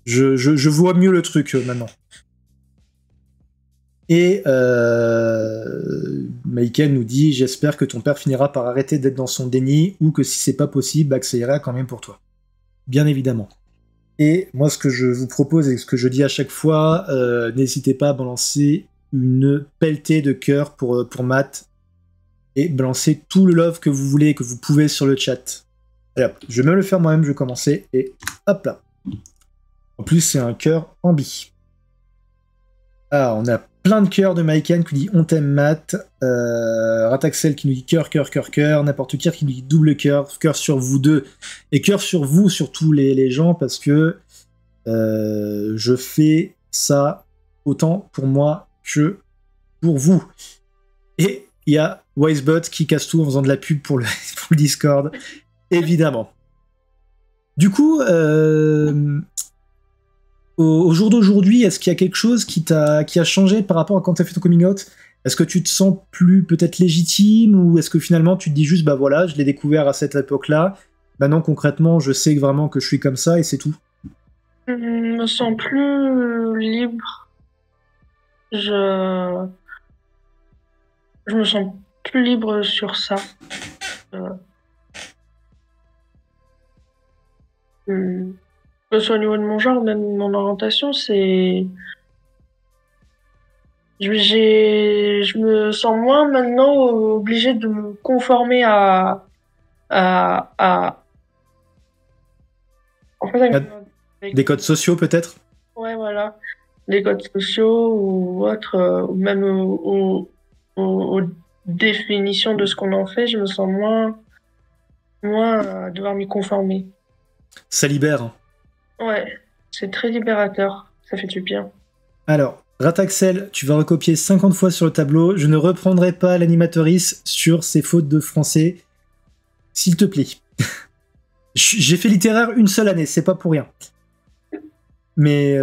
je vois mieux le truc maintenant. Et Michael nous dit « J'espère que ton père finira par arrêter d'être dans son déni, ou que si c'est pas possible, bah, que ça ira quand même pour toi. » Bien évidemment. Et moi, ce que je vous propose et ce que je dis à chaque fois, n'hésitez pas à balancer une pelletée de cœur pour Matt, et balancer tout le love que vous voulez, que vous pouvez sur le chat. Allez hop, je vais même le faire moi-même, je vais commencer, et hop là. En plus, c'est un cœur ambi. Ah, on a plein de cœurs de Maiken qui dit on t'aime Matt, Rataxel qui nous dit cœur, cœur, cœur, cœur, n'importe qui nous dit double cœur, cœur sur vous deux, et cœur sur vous, surtout les gens, parce que je fais ça autant pour moi que pour vous. Et il y a Wisebot qui casse tout en faisant de la pub pour le Discord, évidemment. Du coup, au jour d'aujourd'hui, est-ce qu'il y a quelque chose qui a changé par rapport à quand tu as fait ton coming out? Est-ce que tu te sens plus peut-être légitime, ou est-ce que finalement tu te dis juste bah voilà, je l'ai découvert à cette époque-là, maintenant concrètement je sais vraiment que je suis comme ça et c'est tout?
Je me sens plus libre. Je me sens plus libre sur ça. Que ce soit au niveau de mon genre, même mon orientation, c'est... Je me sens moins maintenant obligée de me conformer à... En fait, avec
Des codes sociaux peut-être?
Ouais, voilà. Les codes sociaux ou autres, ou même aux définitions de ce qu'on en fait, je me sens moins devoir m'y conformer.
Ça libère. Hein.
Ouais, c'est très libérateur. Ça fait du bien.
Alors, Rataxel, tu vas recopier 50 fois sur le tableau. Je ne reprendrai pas l'animatrice sur ses fautes de français. S'il te plaît. J'ai fait littéraire une seule année, c'est pas pour rien. Mais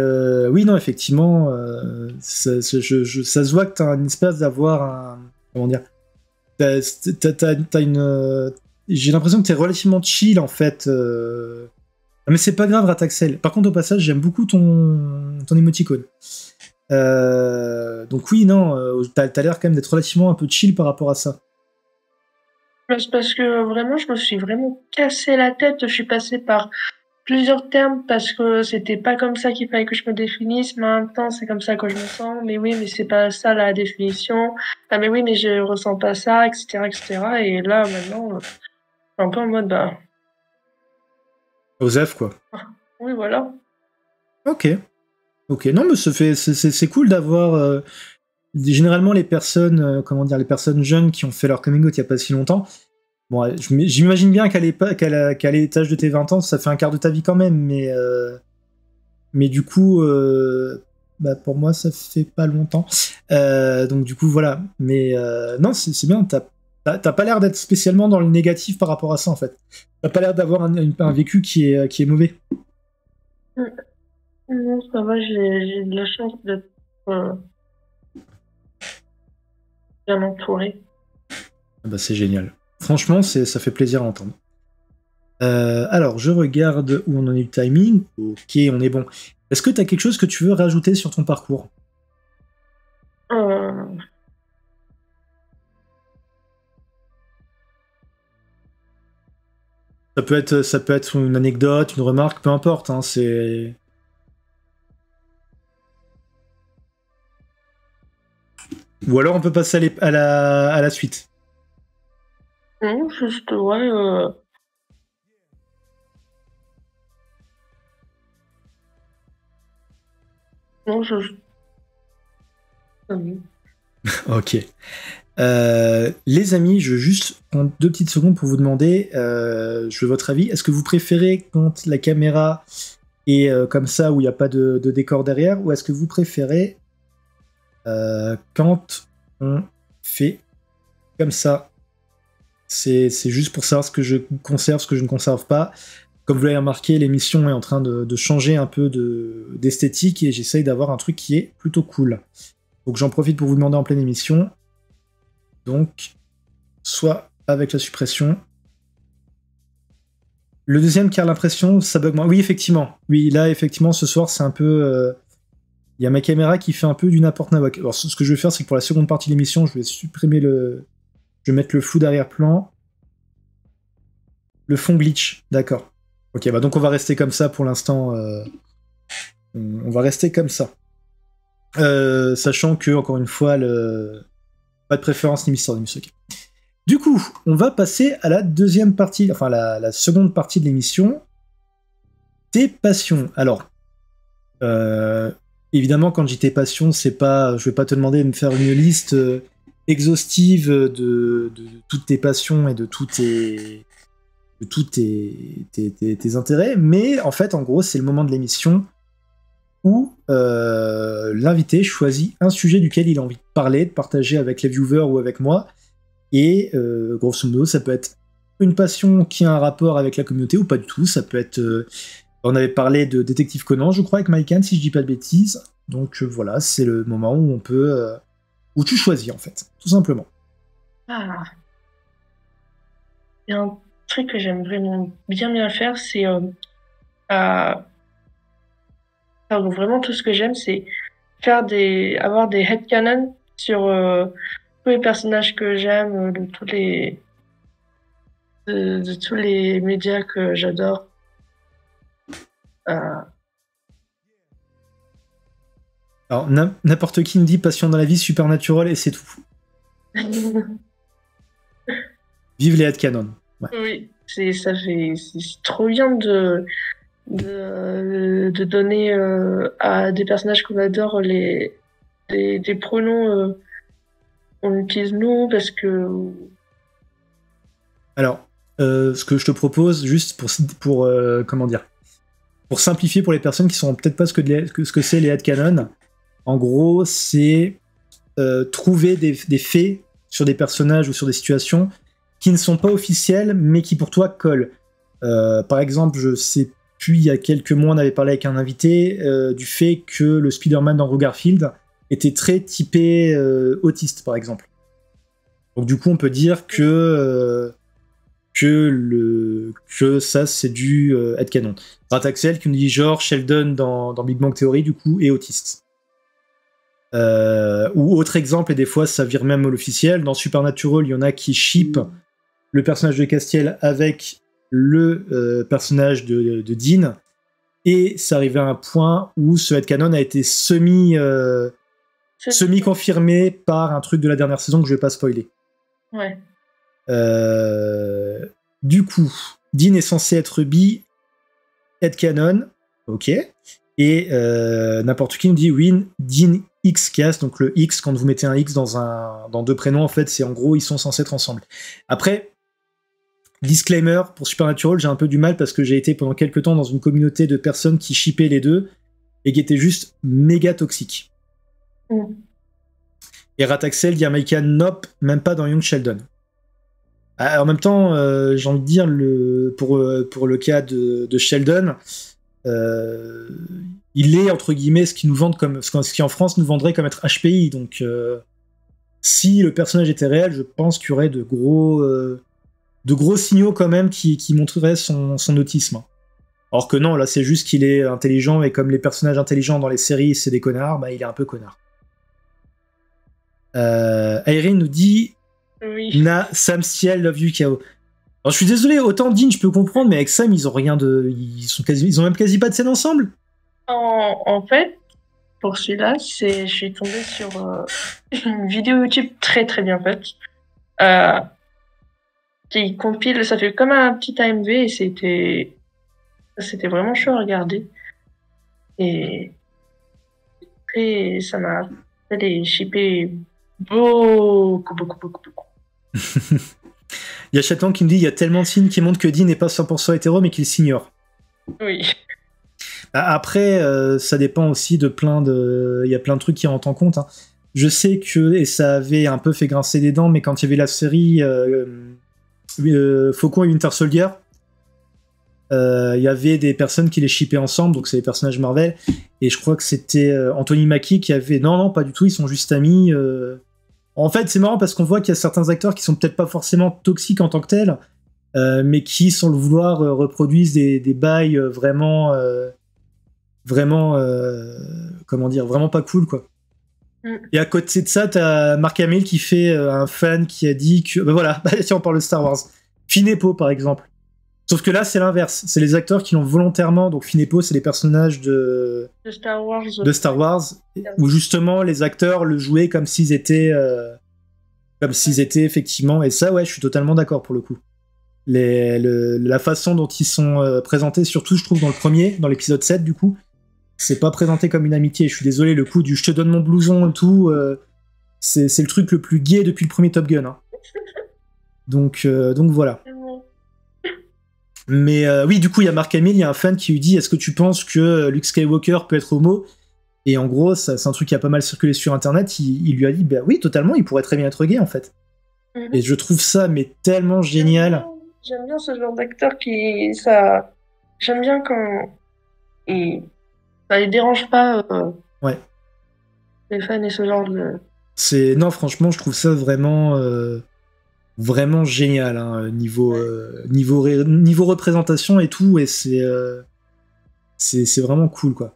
oui, non, effectivement, ça se voit que t'as une espèce d'avoir un... Comment dire? T'as une... j'ai l'impression que t'es relativement chill, en fait. Mais c'est pas grave, Rataxel. Par contre, au passage, j'aime beaucoup ton émoticône. Donc oui, non, t'as l'air quand même d'être relativement un peu chill par rapport à ça.
C'est parce que vraiment, je me suis vraiment cassé la tête. Je suis passée par plusieurs termes parce que c'était pas comme ça qu'il fallait que je me définisse, mais en même temps, c'est comme ça que je me sens. Mais oui, mais c'est pas ça la définition. Ah, mais oui, mais je ressens pas ça, etc., etc. Et là, maintenant, je suis un peu en mode, bah...
Osef, quoi.
Oui, voilà.
Ok, non, mais c'est cool d'avoir... généralement, les personnes, les personnes jeunes qui ont fait leur coming out il y a pas si longtemps, bon, j'imagine bien qu'à l'âge de tes 20 ans, ça fait un quart de ta vie quand même, mais du coup, bah pour moi, ça fait pas longtemps. Donc du coup, voilà. Mais non, c'est bien, t'as pas l'air d'être spécialement dans le négatif par rapport à ça, en fait. T'as pas l'air d'avoir un vécu qui est mauvais.
Non, ça va, j'ai de la chance d'être bien entourée.
Bah, c'est génial. Franchement, ça fait plaisir à entendre. Alors, je regarde où on en est du timing. Ok, on est bon. Est-ce que tu as quelque chose que tu veux rajouter sur ton parcours? Ça peut être une anecdote, une remarque, peu importe. Hein, c'est... Ou alors on peut passer à la suite.
Non, juste, ouais... Non,
Ok. Les amis, je veux juste prendre 2 petites secondes pour vous demander, je veux votre avis. Est-ce que vous préférez quand la caméra est comme ça, où il n'y a pas de décor derrière, ou est-ce que vous préférez quand on fait comme ça? C'est juste pour savoir ce que je conserve, ce que je ne conserve pas. Comme vous l'avez remarqué, l'émission est en train de changer un peu d'esthétique, et j'essaye d'avoir un truc qui est plutôt cool. Donc j'en profite pour vous demander en pleine émission. Donc, soit avec la suppression. Le deuxième qui a l'impression, ça bug moins. Oui, effectivement. Oui, là, effectivement, ce soir, c'est un peu... Il y a ma caméra qui fait un peu du n'importe quoi. Alors, ce que je vais faire, c'est que pour la seconde partie de l'émission, je vais supprimer Je vais mettre le flou d'arrière-plan. Le fond glitch, d'accord. Ok, bah donc on va rester comme ça pour l'instant. On va rester comme ça. Sachant que, encore une fois, pas de préférence ni mystère de musique. Okay. Du coup, on va passer à la deuxième partie, enfin la seconde partie de l'émission. Tes passions. Alors, évidemment, quand je dis tes passions, c'est pas, je vais pas te demander de me faire une liste exhaustive de toutes tes passions et de tous tes intérêts, mais en fait, en gros, c'est le moment de l'émission où l'invité choisit un sujet duquel il a envie de parler, de partager avec les viewers ou avec moi, et grosso modo, ça peut être une passion qui a un rapport avec la communauté ou pas du tout, ça peut être... on avait parlé de Détective Conan, je crois, avec Mike Ann, si je dis pas de bêtises, donc voilà, c'est le moment où on peut... où tu choisis, en fait, tout simplement.
Ah. Il y a un truc que j'aime vraiment bien faire, c'est... vraiment, tout ce que j'aime, c'est avoir des headcanons sur tous les personnages que j'aime, de tous les médias que j'adore.
Alors, n'importe qui me dit passion dans la vie, Supernatural, et c'est tout. Vive les headcanons. Ouais.
Oui, c'est trop bien de donner à des personnages qu'on adore des pronoms on utilise nous parce que...
Alors, ce que je te propose, juste pour comment dire, pour simplifier pour les personnes qui sont peut-être pas ce que c'est les headcanons, en gros, c'est trouver des faits sur des personnages ou sur des situations qui ne sont pas officiels, mais qui pour toi collent. Par exemple, je sais plus, il y a quelques mois, on avait parlé avec un invité du fait que le Spider-Man d'Andrew Garfield était très typé autiste, par exemple. Donc du coup, on peut dire que ça, c'est du headcanon. Rataxel qui nous dit genre Sheldon dans Big Bang Theory, du coup, est autiste. Ou autre exemple, et des fois, ça vire même à l'officiel. Dans Supernatural, il y en a qui ship le personnage de Castiel avec le personnage de Dean, et c'est arrivé à un point où ce headcanon a été semi-confirmé par un truc de la dernière saison que je vais pas spoiler.
Ouais.
Du coup, Dean est censé être bi, headcanon, ok, et n'importe qui nous dit oui, Dean X-Cast, donc le X, quand vous mettez un X dans deux prénoms, en fait, c'est en gros, ils sont censés être ensemble. Après, disclaimer, pour Supernatural, j'ai un peu du mal parce que j'ai été pendant quelques temps dans une communauté de personnes qui shippaient les deux et qui étaient juste méga toxiques. Et Rataxel dit à Micah, nope, même pas dans Young Sheldon. En même temps, j'ai envie de dire, pour le cas de Sheldon, il est, entre guillemets, ce qui en France nous vendrait comme être HPI. Donc, si le personnage était réel, je pense qu'il y aurait de gros signaux quand même qui montreraient son autisme. Alors que non, là c'est juste qu'il est intelligent, et comme les personnages intelligents dans les séries c'est des connards, bah il est un peu connard. Irene nous dit
oui.
Na, Sam Ciel, love you, KO. Alors je suis désolé, autant Dean je peux comprendre, mais avec Sam ils ont rien de. Ils ont même quasi pas de scène ensemble.
En fait, pour celui-là, je suis tombée sur une vidéo YouTube très très bien faite. Qui compile, ça fait comme un petit AMV, et c'était vraiment chaud à regarder. Et ça m'a fait les shipper beaucoup.
Il y a Châtelain qui me dit il y a tellement de signes qui montrent que Dean n'est pas 100% hétéro, mais qu'il s'ignore.
Oui.
Après, ça dépend aussi de il y a plein de trucs qui rentrent en compte. Hein. Je sais que, et ça avait un peu fait grincer des dents, mais quand il y avait la série Faucon et Winter Soldier, il y avait des personnes qui les shippaient ensemble, donc c'est les personnages Marvel, et je crois que c'était Anthony Mackie qui avait... Non, pas du tout, ils sont juste amis. En fait, c'est marrant parce qu'on voit qu'il y a certains acteurs qui sont peut-être pas forcément toxiques en tant que tels, mais qui, sans le vouloir, reproduisent des bails vraiment comment dire, vraiment pas cool, quoi. Et à côté de ça, t'as Mark Hamill qui fait un fan qui a dit que... Bah voilà, tiens, on parle de Star Wars. Finepo, par exemple. Sauf que là, c'est l'inverse. C'est les acteurs qui l'ont volontairement... Donc Finepo, c'est les personnages de Star Wars, où justement, les acteurs le jouaient comme s'ils étaient... effectivement... Et ça, ouais, je suis totalement d'accord, pour le coup. La façon dont ils sont présentés, surtout, je trouve, dans le premier, dans l'épisode 7, du coup, c'est pas présenté comme une amitié. Je suis désolé, le coup du je te donne mon blouson et tout, c'est le truc le plus gay depuis le premier Top Gun. Hein. Donc voilà. Mais oui, du coup, il y a Mark Hamill, il y a un fan qui lui dit: est-ce que tu penses que Luke Skywalker peut être homo? Et en gros, c'est un truc qui a pas mal circulé sur Internet. Il lui a dit: bah oui, totalement, il pourrait très bien être gay, en fait. Et je trouve ça mais tellement génial.
J'aime bien ce genre d'acteur qui... J'aime bien quand... Ça les dérange pas,
ouais.
les fans et ce genre de...
Non, franchement, je trouve ça vraiment, vraiment génial, hein, niveau représentation et tout, et c'est vraiment cool, quoi.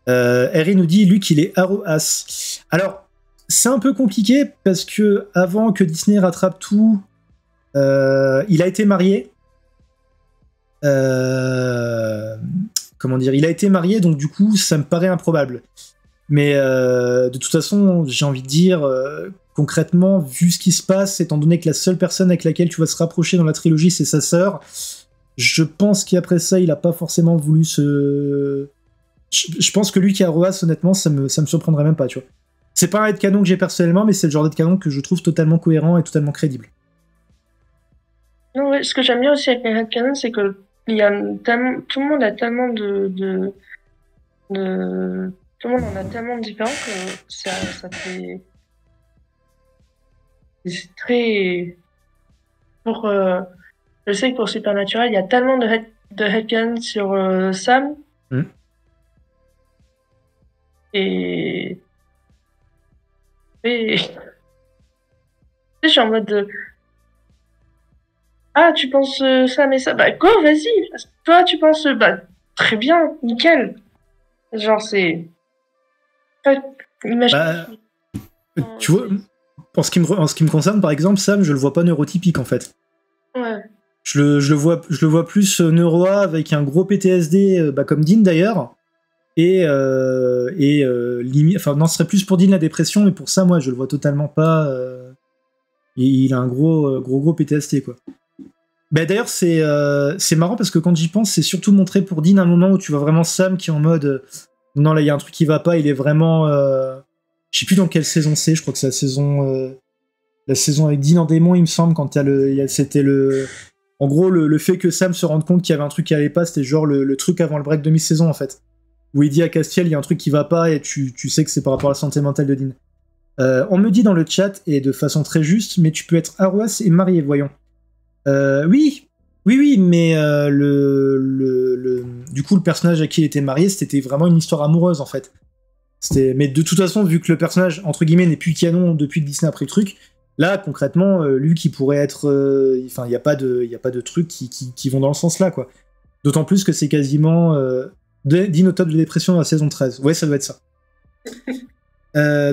Harry nous dit: Luke, il est Arrow-As. Alors, c'est un peu compliqué, parce que avant que Disney rattrape tout, il a été marié. Comment dire, il a été marié, donc du coup, ça me paraît improbable. Mais de toute façon, j'ai envie de dire, concrètement, vu ce qui se passe, étant donné que la seule personne avec laquelle tu vas se rapprocher dans la trilogie, c'est sa sœur, je pense qu'après ça, il a pas forcément voulu se... Je pense que lui qui a Roas, honnêtement, ça me surprendrait même pas, tu vois. C'est pas un headcanon que j'ai personnellement, mais c'est le genre d'headcanon que je trouve totalement cohérent et totalement crédible.
Non, ouais, ce que j'aime bien aussi avec les headcanons, c'est que tout le monde a tellement tout le monde en a tellement de différents que ça fait... C'est très... Je sais que pour Supernatural, il y a tellement de headcanons sur Sam. Et... je suis en mode... Ah, tu penses ça, mais ça... Bah, go, vas-y. Toi, tu penses... Bah, très bien, nickel. Genre, c'est... Imagine...
tu vois, en ce qui me concerne, par exemple, Sam, je le vois pas neurotypique, en fait.
Ouais.
Je le vois plus neuroa avec un gros PTSD, comme Dean, d'ailleurs. Limite... Enfin, non, ce serait plus pour Dean, la dépression, mais pour ça, moi, je le vois totalement pas... Il a un gros PTSD, quoi. Bah, d'ailleurs, c'est marrant parce que quand j'y pense, c'est surtout montré pour Dean un moment où tu vois vraiment Sam qui est en mode non, là il y a un truc qui va pas, il est vraiment je sais plus dans quelle saison c'est, je crois que c'est la saison avec Dean en démon, il me semble, quand c'était en gros le fait que Sam se rende compte qu'il y avait un truc qui allait pas, c'était genre le truc avant le break demi-saison, en fait, où il dit à Castiel il y a un truc qui va pas et tu sais que c'est par rapport à la santé mentale de Dean. On me dit dans le chat, et de façon très juste, mais tu peux être Arroas et marié, voyons. Oui, mais du coup, le personnage à qui il était marié, c'était vraiment une histoire amoureuse, en fait. Mais de toute façon, vu que le personnage, entre guillemets, n'est plus canon depuis que Disney a pris le truc, là, concrètement, lui qui pourrait être... Enfin, il n'y a pas de trucs qui vont dans le sens là, quoi. D'autant plus que c'est quasiment... Dean au top de dépression dans la saison 13. Ouais, ça doit être ça.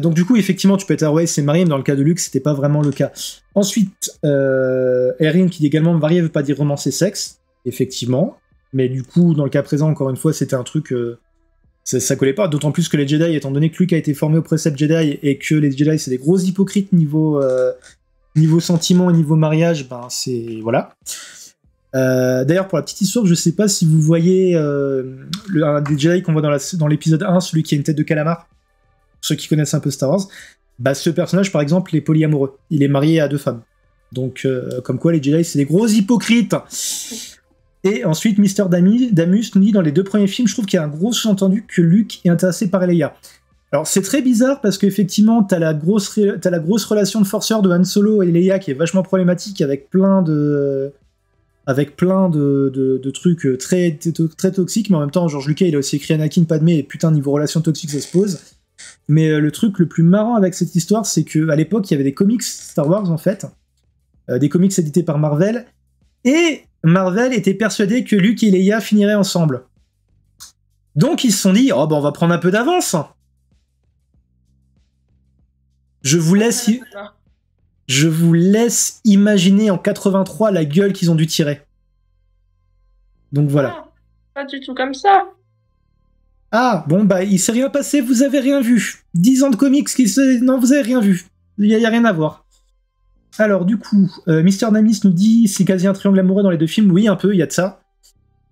Donc du coup, effectivement, tu peux être Arrow et marié, mais dans le cas de Luke, c'était pas vraiment le cas. Ensuite, Erin qui dit également marié veut pas dire romancer sexe, effectivement. Mais du coup, dans le cas présent, encore une fois, c'était un truc... ça collait pas, d'autant plus que les Jedi, étant donné que Luke a été formé au précepte Jedi, et que les Jedi, c'est des gros hypocrites niveau sentiment et niveau mariage, ben c'est... Voilà. D'ailleurs, pour la petite histoire, je sais pas si vous voyez un des Jedi qu'on voit dans l'épisode 1, celui qui a une tête de calamar. Pour ceux qui connaissent un peu Star Wars, bah ce personnage, par exemple, est polyamoureux. Il est marié à 2 femmes. Donc, comme quoi, les Jedi, c'est des gros hypocrites. Et ensuite, Mr. Damus nous dit, dans les 2 premiers films, je trouve qu'il y a un gros sous-entendu que Luke est intéressé par Leia. Alors, c'est très bizarre, parce qu'effectivement, t'as la grosse relation de forceur de Han Solo et Leia qui est vachement problématique, avec plein de trucs très toxiques, mais en même temps, George Lucas, il a aussi écrit Anakin, Padmé, et putain, niveau relation toxique, ça se pose. Mais le truc le plus marrant avec cette histoire, c'est qu'à l'époque, il y avait des comics Star Wars, en fait, des comics édités par Marvel, et Marvel était persuadé que Luke et Leia finiraient ensemble. Donc ils se sont dit, oh bah on va prendre un peu d'avance, Je vous laisse imaginer en 83 la gueule qu'ils ont dû tirer. Donc voilà.
Ah, pas du tout comme ça.
Ah, bon, bah, il s'est rien passé, vous avez rien vu. 10 ans de comics, non, vous avez rien vu. Il y a rien à voir. Alors, du coup, Mister Namis nous dit c'est quasi un triangle amoureux dans les deux films. Oui, un peu, il y a de ça.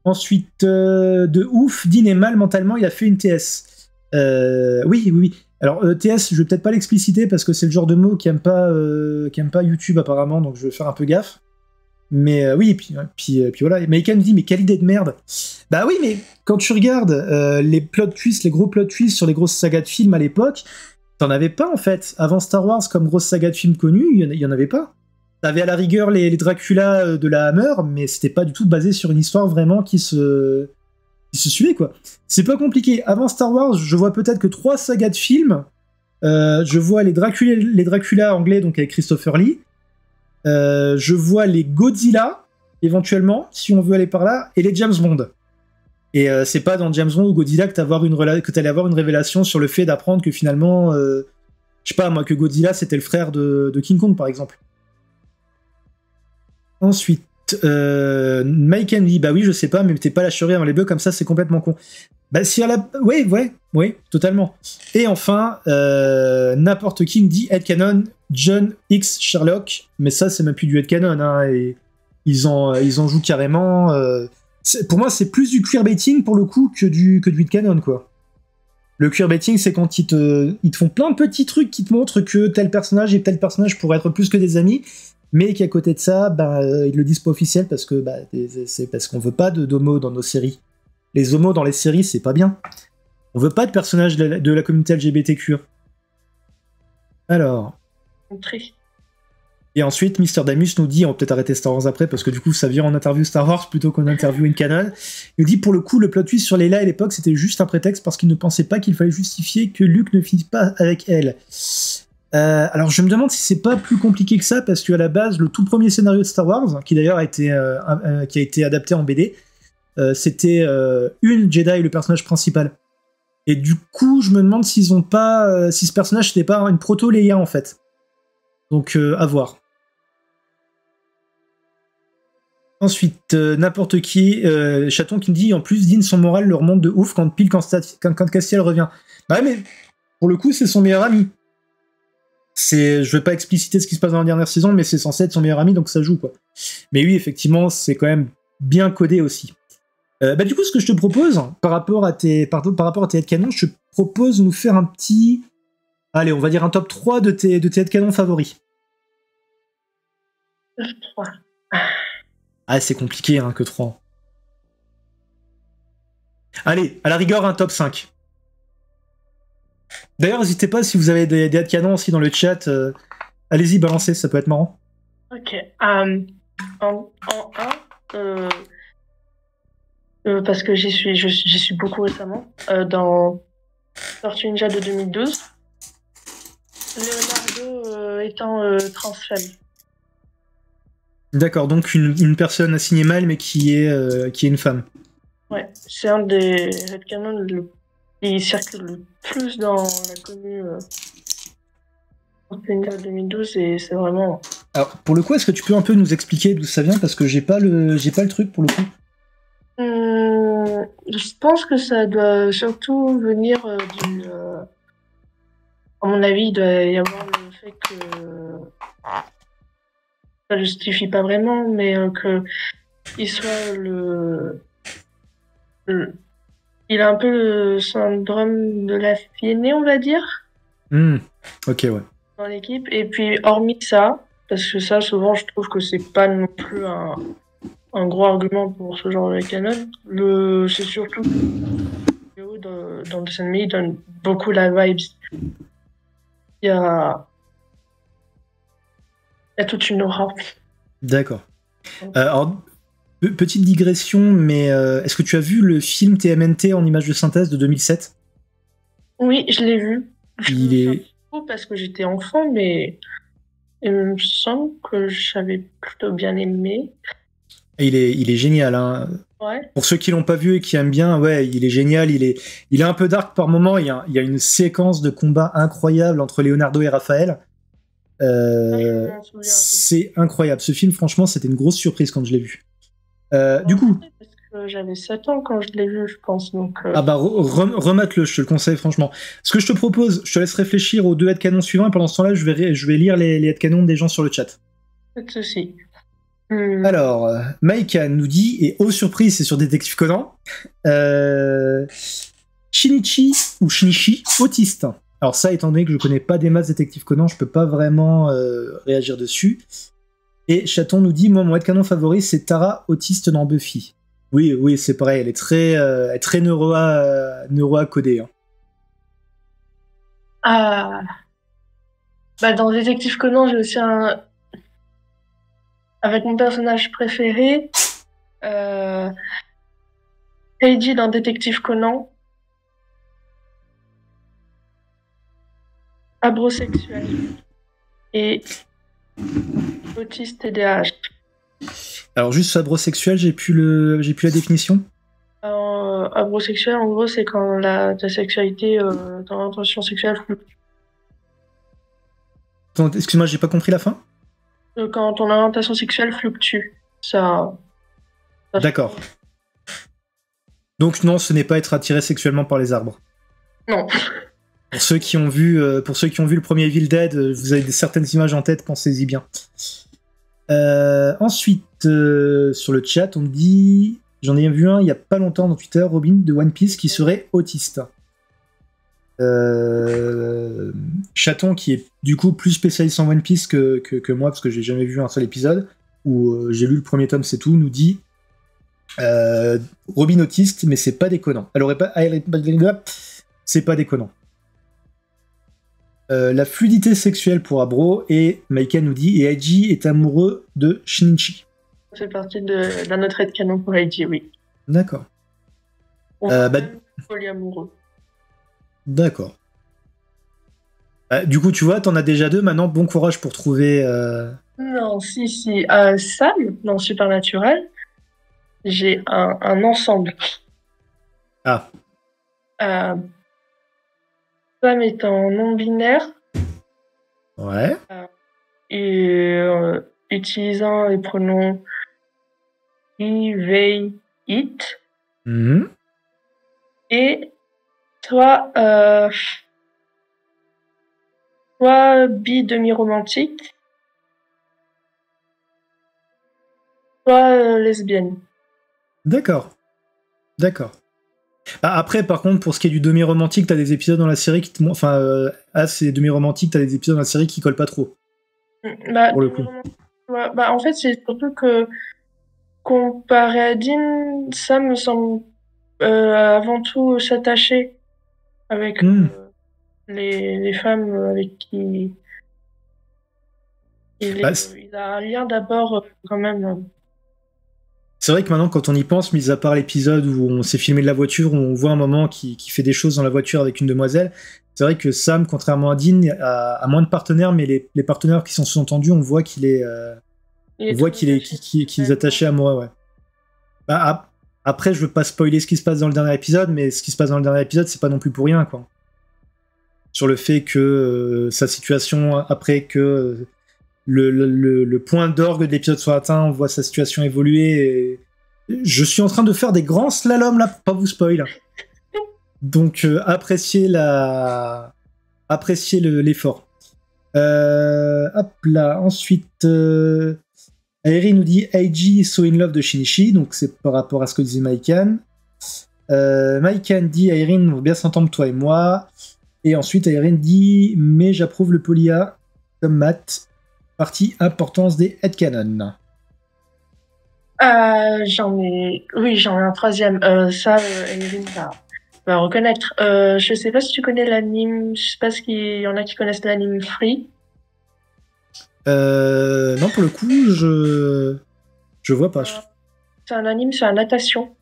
Ensuite, de ouf, Dean est mal mentalement, il a fait une TS. Oui. Alors, TS, je vais peut-être pas l'expliciter parce que c'est le genre de mot qui aime pas YouTube apparemment, donc je vais faire un peu gaffe. Mais oui, puis voilà. Mais Ken me dit, mais quelle idée de merde. Bah oui, mais quand tu regardes les plot twists, les gros plot twists sur les grosses sagas de films à l'époque, t'en avais pas en fait. Avant Star Wars, comme grosse saga de films connue, il y en avait pas. T'avais à la rigueur les Dracula de la Hammer, mais c'était pas du tout basé sur une histoire vraiment qui se suivait, quoi. C'est pas compliqué. Avant Star Wars, je vois peut-être que 3 sagas de films. Je vois les Dracula anglais, donc avec Christopher Lee. Je vois les Godzilla, éventuellement, si on veut aller par là, et les James Bond. Et c'est pas dans James Bond ou Godzilla que t'allais avoir une révélation sur le fait d'apprendre que finalement, je sais pas moi, que Godzilla c'était le frère de King Kong, par exemple. Ensuite, Mike dit bah oui, je sais pas, mais t'es pas la chourie avant les bœufs, comme ça c'est complètement con. Bah si elle a... Oui, totalement. Et enfin, n'importe qui me dit headcanon John X Sherlock, mais ça c'est même plus du headcanon, hein, et ils en jouent carrément. Pour moi c'est plus du queerbaiting pour le coup que du headcanon, quoi. Le queerbaiting c'est quand ils te font plein de petits trucs qui te montrent que tel personnage et tel personnage pourraient être plus que des amis, mais qu'à côté de ça, ils le disent pas officiel parce que c'est parce qu'on veut pas d'homos dans nos séries. Les homos dans les séries, c'est pas bien. On veut pas de personnages de la communauté LGBTQ. Alors. Et ensuite, Mister Damus nous dit, on va peut-être arrêter Star Wars après, parce que du coup, ça vient en interview Star Wars plutôt qu'en interview in canon. Il nous dit, pour le coup, le plot twist sur Leila à l'époque, c'était juste un prétexte parce qu'il ne pensait pas qu'il fallait justifier que Luke ne finisse pas avec elle. Alors, je me demande si c'est pas plus compliqué que ça, parce qu'à la base, le tout premier scénario de Star Wars, qui d'ailleurs qui a été adapté en BD, c'était une Jedi, le personnage principal. Et du coup, je me demande si ce personnage n'était pas une proto-Leia en fait. Donc, à voir. Ensuite, n'importe qui, Chaton qui me dit en plus, Dean, son moral le remonte de ouf quand Castiel revient. Bah ouais, mais pour le coup, c'est son meilleur ami. Je vais pas expliciter ce qui se passe dans la dernière saison, mais c'est censé être son meilleur ami, donc ça joue, quoi. Mais oui, effectivement, c'est quand même bien codé aussi. Du coup, ce que je te propose, par rapport à tes headcanons, je te propose de nous faire un petit... Allez, on va dire un top 3 de tes headcanons favoris.
3.
Ah, c'est compliqué, hein, que 3. Allez, à la rigueur, un top 5. D'ailleurs, n'hésitez pas, si vous avez des headcanons aussi dans le chat, allez-y, balancez, ça peut être marrant.
Ok. En 1, parce que j'y suis beaucoup récemment, dans Tortue Ninja de 2012, Leonardo étant transfemme.
D'accord, donc une personne assignée mâle, mais qui est une femme.
Ouais, c'est un des headcanons qui circule le plus dans la commune Tortue Ninja de 2012, et c'est vraiment...
Alors, pour le coup, est-ce que tu peux un peu nous expliquer d'où ça vient, parce que j'ai pas le truc, pour le coup.
Je pense que ça doit surtout venir à mon avis, il doit y avoir le fait que ça justifie pas vraiment, mais que il soit il a un peu le syndrome de la fille aînée, on va dire.
Ok, ouais.
Dans l'équipe. Et puis, hormis ça, parce que ça, souvent, je trouve que c'est pas non plus un gros argument pour ce genre de canon. C'est surtout que dans le dessin animé, il donne beaucoup la vibe. Il y a toute une aura.
D'accord. Alors, petite digression, mais est-ce que tu as vu le film TMNT en images de synthèse de 2007 ?
Oui, je l'ai vu.
Il est...
Parce que j'étais enfant, mais il me semble que j'avais plutôt bien aimé.
Il est génial, hein.
Ouais.
Pour ceux qui l'ont pas vu et qui aiment bien, ouais, il est génial. Il est un peu dark par moment. Il y a une séquence de combat incroyable entre Leonardo et Raphaël. Euh,
Je m'en souviens un peu.
c'est incroyable. Ce film, franchement, c'était une grosse surprise quand je l'ai vu. Du coup,
Parce que j'avais 7 ans quand je l'ai vu, je pense. Donc,
ah bah remate-le, je te le conseille franchement. Ce que je te propose, je te laisse réfléchir aux deux headcanons suivants et pendant ce temps-là, je vais lire les headcanons des gens sur le chat.
pas de souci.
Alors, Maïka nous dit, et aux surprises, c'est sur Détective Conan, Shinichi ou Shinichi, autiste. Alors ça, étant donné que je connais pas des masses Détective Conan, je peux pas vraiment réagir dessus. Et Chaton nous dit, moi, mon headcanon favori, c'est Tara, autiste dans Buffy. Oui, oui, c'est pareil, elle est très neuro-à codée. Hein.
Ah, bah dans Détective Conan, j'ai aussi un. Avec mon personnage préféré, Heidi dans Détective Conan, abrosexuel et autiste TDAH.
Alors juste sabrosexuel, j'ai plus la définition.
Abrosexuel, en gros, c'est quand ta sexualité, ton intention sexuelle fluctue.
Attends, excuse-moi, j'ai pas compris la fin.
Quand ton orientation sexuelle fluctue, ça.
D'accord. Donc non, ce n'est pas être attiré sexuellement par les arbres.
Non.
Pour ceux qui ont vu le premier Evil Dead, vous avez certaines images en tête, pensez-y bien. Ensuite, sur le chat, on me dit, j'en ai vu un il y a pas longtemps dans Twitter, Robin de One Piece qui serait autiste. Chaton qui est du coup plus spécialiste en One Piece que moi parce que j'ai jamais vu un seul épisode où j'ai lu le premier tome, c'est tout, nous dit Robin autiste, mais c'est pas déconnant. C'est pas déconnant. La fluidité sexuelle pour Abro, et Maïka nous dit, et Eiji est amoureux de Shinichi.
Ça fait partie d'un autre headcanon pour Heidi, oui.
D'accord.
Polyamoureux.
D'accord. Du coup, tu vois, t'en as déjà deux, maintenant, bon courage pour trouver...
Non, si. Sam, dans Supernatural, j'ai un ensemble.
Ah.
Sam est en non-binaire.
Ouais.
Et utilisant les pronoms he, they, it. Et soit bi demi-romantique, soit lesbienne.
D'accord. Après, par contre, pour ce qui est du demi-romantique, t'as des épisodes dans la série qui c'est demi-romantique, t'as des épisodes dans la série qui collent pas trop. Pour le coup.
En fait, c'est surtout que comparé à Dean, ça me semble avant tout s'attacher avec les femmes avec qui il a un lien d'abord quand même.
C'est vrai que maintenant, quand on y pense, mis à part l'épisode où on s'est filmé de la voiture, où on voit un moment qui fait des choses dans la voiture avec une demoiselle, c'est vrai que Sam, contrairement à Dean, a moins de partenaires, mais les partenaires qui s'en sont entendus, on voit qu'il est, qu'il est attaché amoureux, ouais. Après, je veux pas spoiler ce qui se passe dans le dernier épisode, mais ce qui se passe dans le dernier épisode, c'est pas non plus pour rien, quoi. Sur le fait que sa situation, après que le point d'orgue de l'épisode soit atteint, on voit sa situation évoluer. Et je suis en train de faire des grands slaloms là pour pas vous spoil. Donc appréciez l'effort. Hop là. Ensuite, Airi nous dit Eiji is so in love de Shinichi, donc c'est par rapport à ce que disait Maikan. Maikan dit Airi, on va bien s'entendre toi et moi. Et ensuite Airi dit mais j'approuve le polia comme Matt. Partie importance des headcanons.
J'en ai un troisième. Emeline va reconnaître. Je sais pas si tu connais l'anime. Je sais pas s'il y en a qui connaissent l'anime Free.
Non, pour le coup, je vois pas.
C'est un anime sur la natation.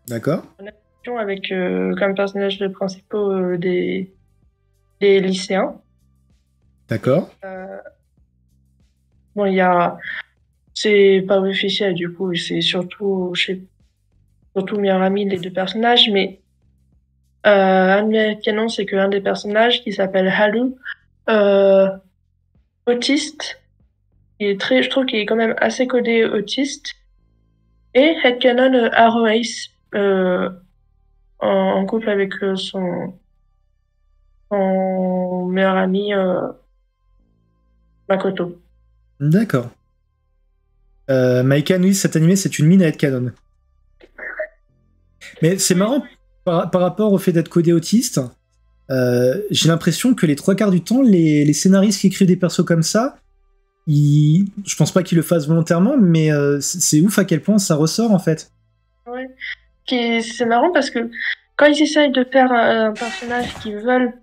D'accord.
La natation avec comme personnage principaux des lycéens.
D'accord.
Bon, c'est pas officiel du coup, c'est surtout meilleur ami des deux personnages, mais un de mes canons, c'est qu'un des personnages qui s'appelle Halu autiste. Je trouve qu'il est quand même assez codé autiste. Et headcanon Arrow Ace, en couple avec son meilleur ami Makoto.
D'accord. Maïkan, oui, cet animé, c'est une mine à headcanon. Mais c'est marrant, par rapport au fait d'être codé autiste, j'ai l'impression que les 3/4 du temps, les scénaristes qui écrivent des persos comme ça, je pense pas qu'ils le fassent volontairement, mais c'est ouf à quel point ça ressort, en fait.
Ouais. C'est marrant parce que quand ils essayent de faire un personnage qui veulent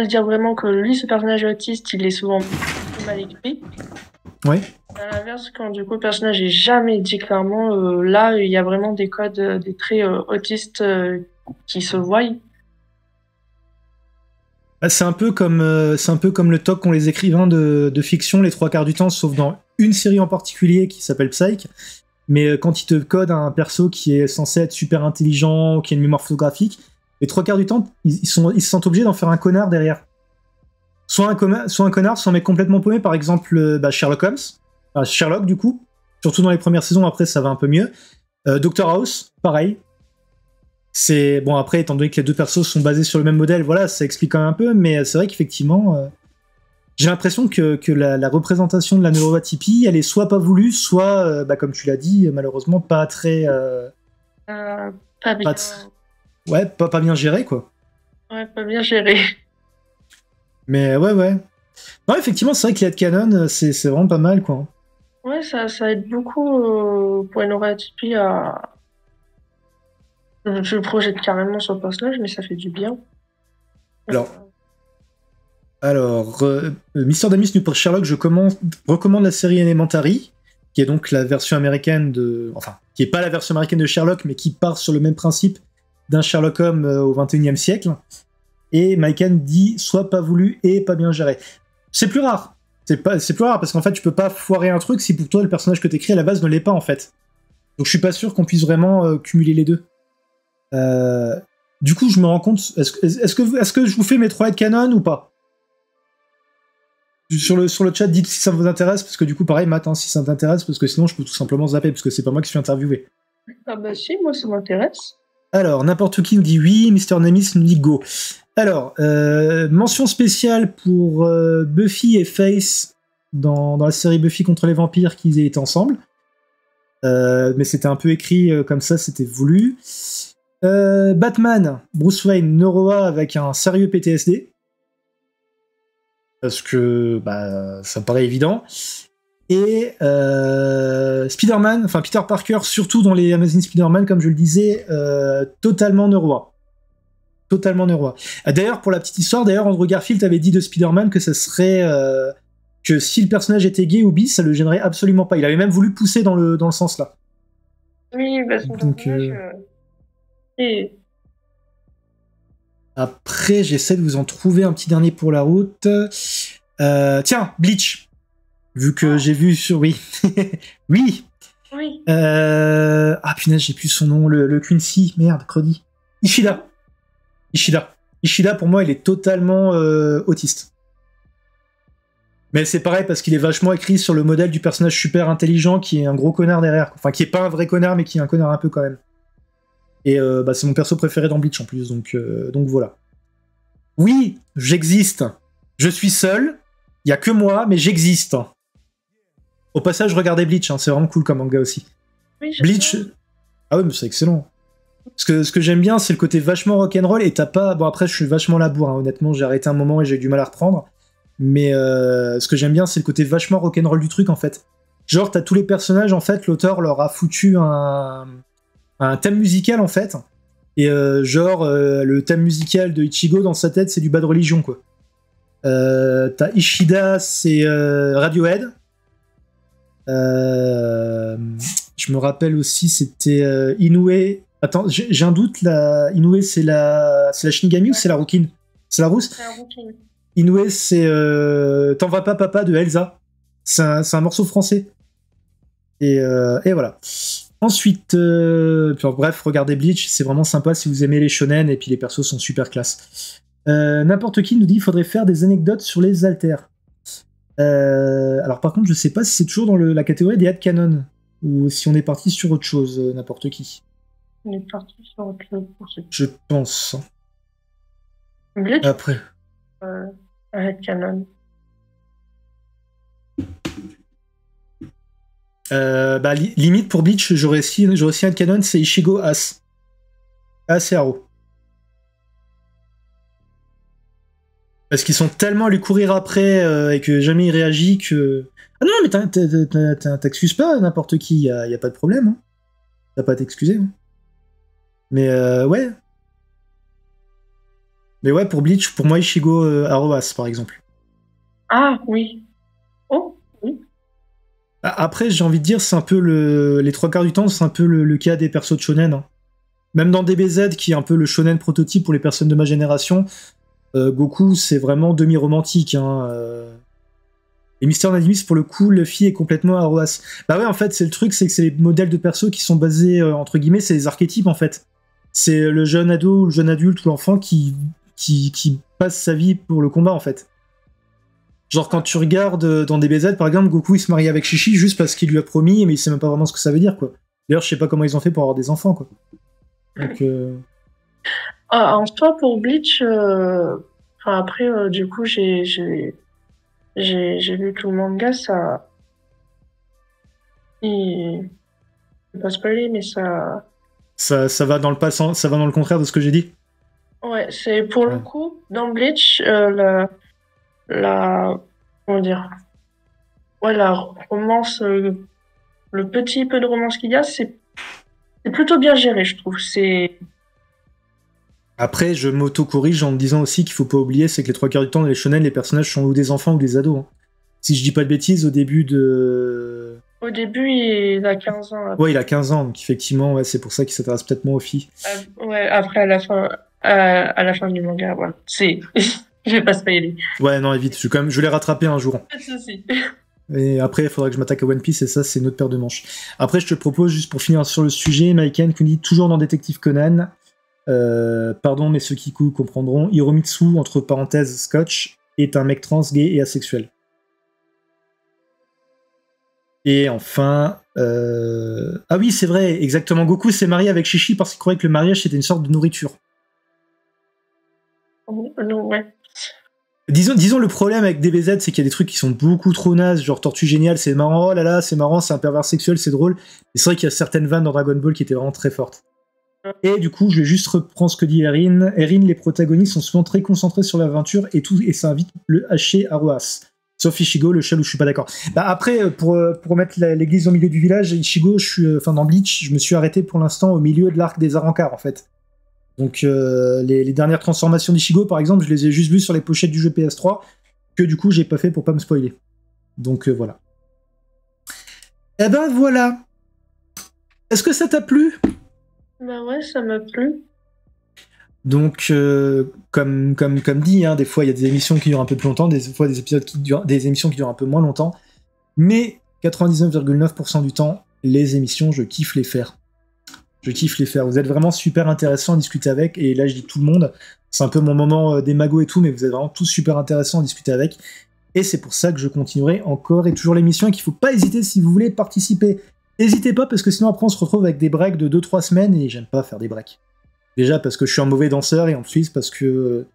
dire vraiment que lui, ce personnage autiste, il est souvent mal écrit.
Ouais.
À l'inverse, quand du coup le personnage est jamais dit clairement, là il y a vraiment des codes, des traits autistes qui se voient.
Bah, c'est un peu comme le toc qu'ont les écrivains de fiction les 3/4 du temps, sauf dans une série en particulier qui s'appelle Psych. Mais quand ils te codent un perso qui est censé être super intelligent, qui a une mémoire photographique, les 3/4 du temps, ils se sentent obligés d'en faire un connard derrière. Soit un connard, soit un mec complètement paumé, par exemple Sherlock Holmes. Enfin, Sherlock, du coup. Surtout dans les premières saisons, après ça va un peu mieux. Dr House, pareil. C'est bon, après, étant donné que les deux persos sont basés sur le même modèle, voilà, ça explique quand même un peu, mais c'est vrai qu'effectivement, j'ai l'impression que la représentation de la neuroatypie, elle est soit pas voulue, soit, comme tu l'as dit, malheureusement, pas très...
Pas bien.
Ouais, pas bien gérée, quoi.
Ouais, pas bien géré.
Mais ouais. Non, effectivement, c'est vrai que les headcanon, c'est vraiment pas mal, quoi.
Ouais, ça aide beaucoup pour une neuroatypie à... Je projette carrément sur le personnage, mais ça fait du bien.
Alors, Mister Damis nous pour Sherlock, je recommande la série Elementary, qui est donc la version américaine qui est pas la version américaine de Sherlock, mais qui part sur le même principe d'un Sherlock Holmes au XXIe siècle. Et Maïkan dit soit pas voulu et pas bien géré. C'est plus rare. C'est plus rare parce qu'en fait, tu peux pas foirer un truc si pour toi le personnage que t'écris à la base ne l'est pas en fait. Donc je suis pas sûr qu'on puisse vraiment cumuler les deux. Du coup, je me rends compte. Est-ce que je vous fais mes 3 headcanon ou pas? Sur le chat, dites si ça vous intéresse, parce que du coup, pareil, Matt, hein, si ça t'intéresse, parce que sinon, je peux tout simplement zapper, parce que c'est pas moi qui suis interviewé.
Ah bah si, moi, ça m'intéresse.
Alors, n'importe qui nous dit oui, Mister Nemis nous dit go. Alors, mention spéciale pour Buffy et Face dans la série Buffy contre les vampires qu'ils étaient ensemble. Mais c'était un peu écrit comme ça, c'était voulu. Batman, Bruce Wayne, Noroa avec un sérieux PTSD. Parce que ça me paraît évident. Et Spider-Man, enfin Peter Parker, surtout dans les Amazing Spider-Man, comme je le disais, totalement Noroa. Totalement Noroa. D'ailleurs, pour la petite histoire, Andrew Garfield avait dit de Spider-Man que ça serait... que si le personnage était gay ou bi, ça le gênerait absolument pas. Il avait même voulu pousser dans le sens là.
Oui, son personnage... Et...
Après, j'essaie de vous en trouver un petit dernier pour la route. Tiens, Bleach. Vu que j'ai vu sur... Oui. Oui. Punaise, j'ai plus son nom. Le Quincy. Merde, Crody. Ishida, pour moi, il est totalement autiste. Mais c'est pareil parce qu'il est vachement écrit sur le modèle du personnage super intelligent qui est un gros connard derrière. Enfin, qui est pas un vrai connard, mais qui est un connard un peu quand même. Et c'est mon perso préféré dans Bleach en plus, donc voilà. Oui, j'existe. Je suis seul. Il y a que moi, mais j'existe. Au passage, regardez Bleach, hein, c'est vraiment cool comme manga aussi.
Oui,
Bleach. Ah ouais, mais c'est excellent. Ce que j'aime bien, c'est le côté vachement rock'n'roll et t'as pas. Bon, après, je suis vachement labour, hein, honnêtement, j'ai arrêté un moment et j'ai eu du mal à reprendre. Mais ce que j'aime bien, c'est le côté vachement rock'n'roll du truc en fait. Genre, t'as tous les personnages, en fait, l'auteur leur a foutu un thème musical en fait, et le thème musical de Ichigo dans sa tête c'est du Bad Religion quoi. T'as Ishida, c'est Radiohead. Je me rappelle aussi c'était Inoue. Attends, j'ai un doute là. Inoue c'est la Shinigami ou c'est la Rookin? C'est la rousse.
C'est la Rookin.
Inoue c'est T'en vas pas papa de Elsa. C'est un morceau français. Et voilà. Ensuite, bref, regardez Bleach, c'est vraiment sympa si vous aimez les shonen et puis les persos sont super classe. N'importe qui nous dit qu'il faudrait faire des anecdotes sur les haltères. Alors par contre, je sais pas si c'est toujours dans la catégorie des headcanon ou si on est parti sur autre chose, n'importe qui.
On est parti sur autre chose pour ce
Je pense.
Bleach,
Après.
headcanon.
Limite pour Bleach, j'aurais aussi un headcanon, c'est Ichigo As. As et Aro. Parce qu'ils sont tellement à lui courir après et que jamais il réagit que... Ah non, mais t'excuses pas n'importe qui, y a pas de problème. Hein. T'as pas à t'excuser. Hein. Mais ouais. Mais ouais, pour Bleach, pour moi, Ichigo Aroas, par exemple.
Ah oui. Oh oui.
Après, j'ai envie de dire, c'est un peu les trois quarts du temps, c'est un peu le cas des persos de shonen. Hein. Même dans DBZ, qui est un peu le shonen prototype pour les personnes de ma génération, Goku, c'est vraiment demi-romantique. Hein, Et Mister Nadimis, pour le coup, Luffy est complètement Aroas. Bah ouais, en fait, c'est le truc, c'est que c'est les modèles de persos qui sont basés, entre guillemets, c'est les archétypes, en fait. C'est le jeune ado, ou le jeune adulte, ou l'enfant qui passe sa vie pour le combat, en fait. Genre, quand tu regardes dans DBZ, par exemple, Goku, il se marie avec Shishi juste parce qu'il lui a promis, mais il sait même pas vraiment ce que ça veut dire, quoi. D'ailleurs, je sais pas comment ils ont fait pour avoir des enfants, quoi. Donc,
En soi, pour Bleach, après, du coup, j'ai lu tout le manga, ça. Je vais pas spoiler, mais ça.
ça va dans le passant, ça va dans le contraire de ce que j'ai dit.
Ouais, c'est pour le
Ouais.
coup, dans Bleach, la. Comment dire? Ouais, la romance, le petit peu de romance qu'il y a, c'est plutôt bien géré, je trouve.
Après, je m'auto-corrige en me disant aussi qu'il faut pas oublier, c'est que les trois quarts du temps, dans les shonen, les personnages sont ou des enfants ou des ados. Hein. Si je dis pas de bêtises, au début de...
Au début, il a 15 ans.
Ouais, il a 15 ans, donc effectivement, ouais, c'est pour ça qu'il s'intéresse peut-être moins aux filles.
Ouais, après, à la fin du manga, voilà. Je vais pas spoiler.
Ouais, non, évite, je l'ai rattrapé un jour.
Pas de soucis.
Et après, il faudra que je m'attaque à One Piece, et ça, c'est une autre paire de manches. Après, je te propose, juste pour finir sur le sujet, Maiken, qui nous dit toujours dans Détective Conan, pardon, mais ceux qui comprendront, Hiromitsu, entre parenthèses, Scotch, est un mec trans, gay et asexuel. Et enfin... Ah oui, c'est vrai, exactement, Goku s'est marié avec Shishi parce qu'il croyait que le mariage, c'était une sorte de nourriture.
Non, ouais.
Disons le problème avec DBZ, c'est qu'il y a des trucs qui sont beaucoup trop nazes, genre Tortue Géniale, c'est marrant, oh là là, c'est marrant, c'est un pervers sexuel, c'est drôle. Et c'est vrai qu'il y a certaines vannes dans Dragon Ball qui étaient vraiment très fortes. Et du coup, je vais juste reprendre ce que dit Erin. Erin, les protagonistes sont souvent très concentrés sur l'aventure et ça invite le haché Aroas. Sauf Ichigo, le seul où je suis pas d'accord. Bah après, pour mettre l'église au milieu du village, Ichigo, dans Bleach, je me suis arrêté pour l'instant au milieu de l'arc des Arrancars, en fait. Donc les dernières transformations d'Ichigo, par exemple, je les ai juste vues sur les pochettes du jeu PS3, que du coup j'ai pas fait pour pas me spoiler. Donc voilà. Eh ben voilà. Est-ce que ça t'a plu ?
Bah ouais, ça m'a plu.
Donc comme dit, hein, des fois il y a des émissions qui durent un peu plus longtemps, des fois des émissions qui durent un peu moins longtemps, mais 99,9% du temps, les émissions, je kiffe les faire. Je kiffe les faire. Vous êtes vraiment super intéressants à discuter avec. Et là, je dis tout le monde. C'est un peu mon moment des magos et tout, mais vous êtes vraiment tous super intéressants à discuter avec. Et c'est pour ça que je continuerai encore et toujours l'émission et qu'il ne faut pas hésiter si vous voulez participer. N'hésitez pas parce que sinon après on se retrouve avec des breaks de 2-3 semaines et j'aime pas faire des breaks. Déjà parce que je suis un mauvais danseur et ensuite parce que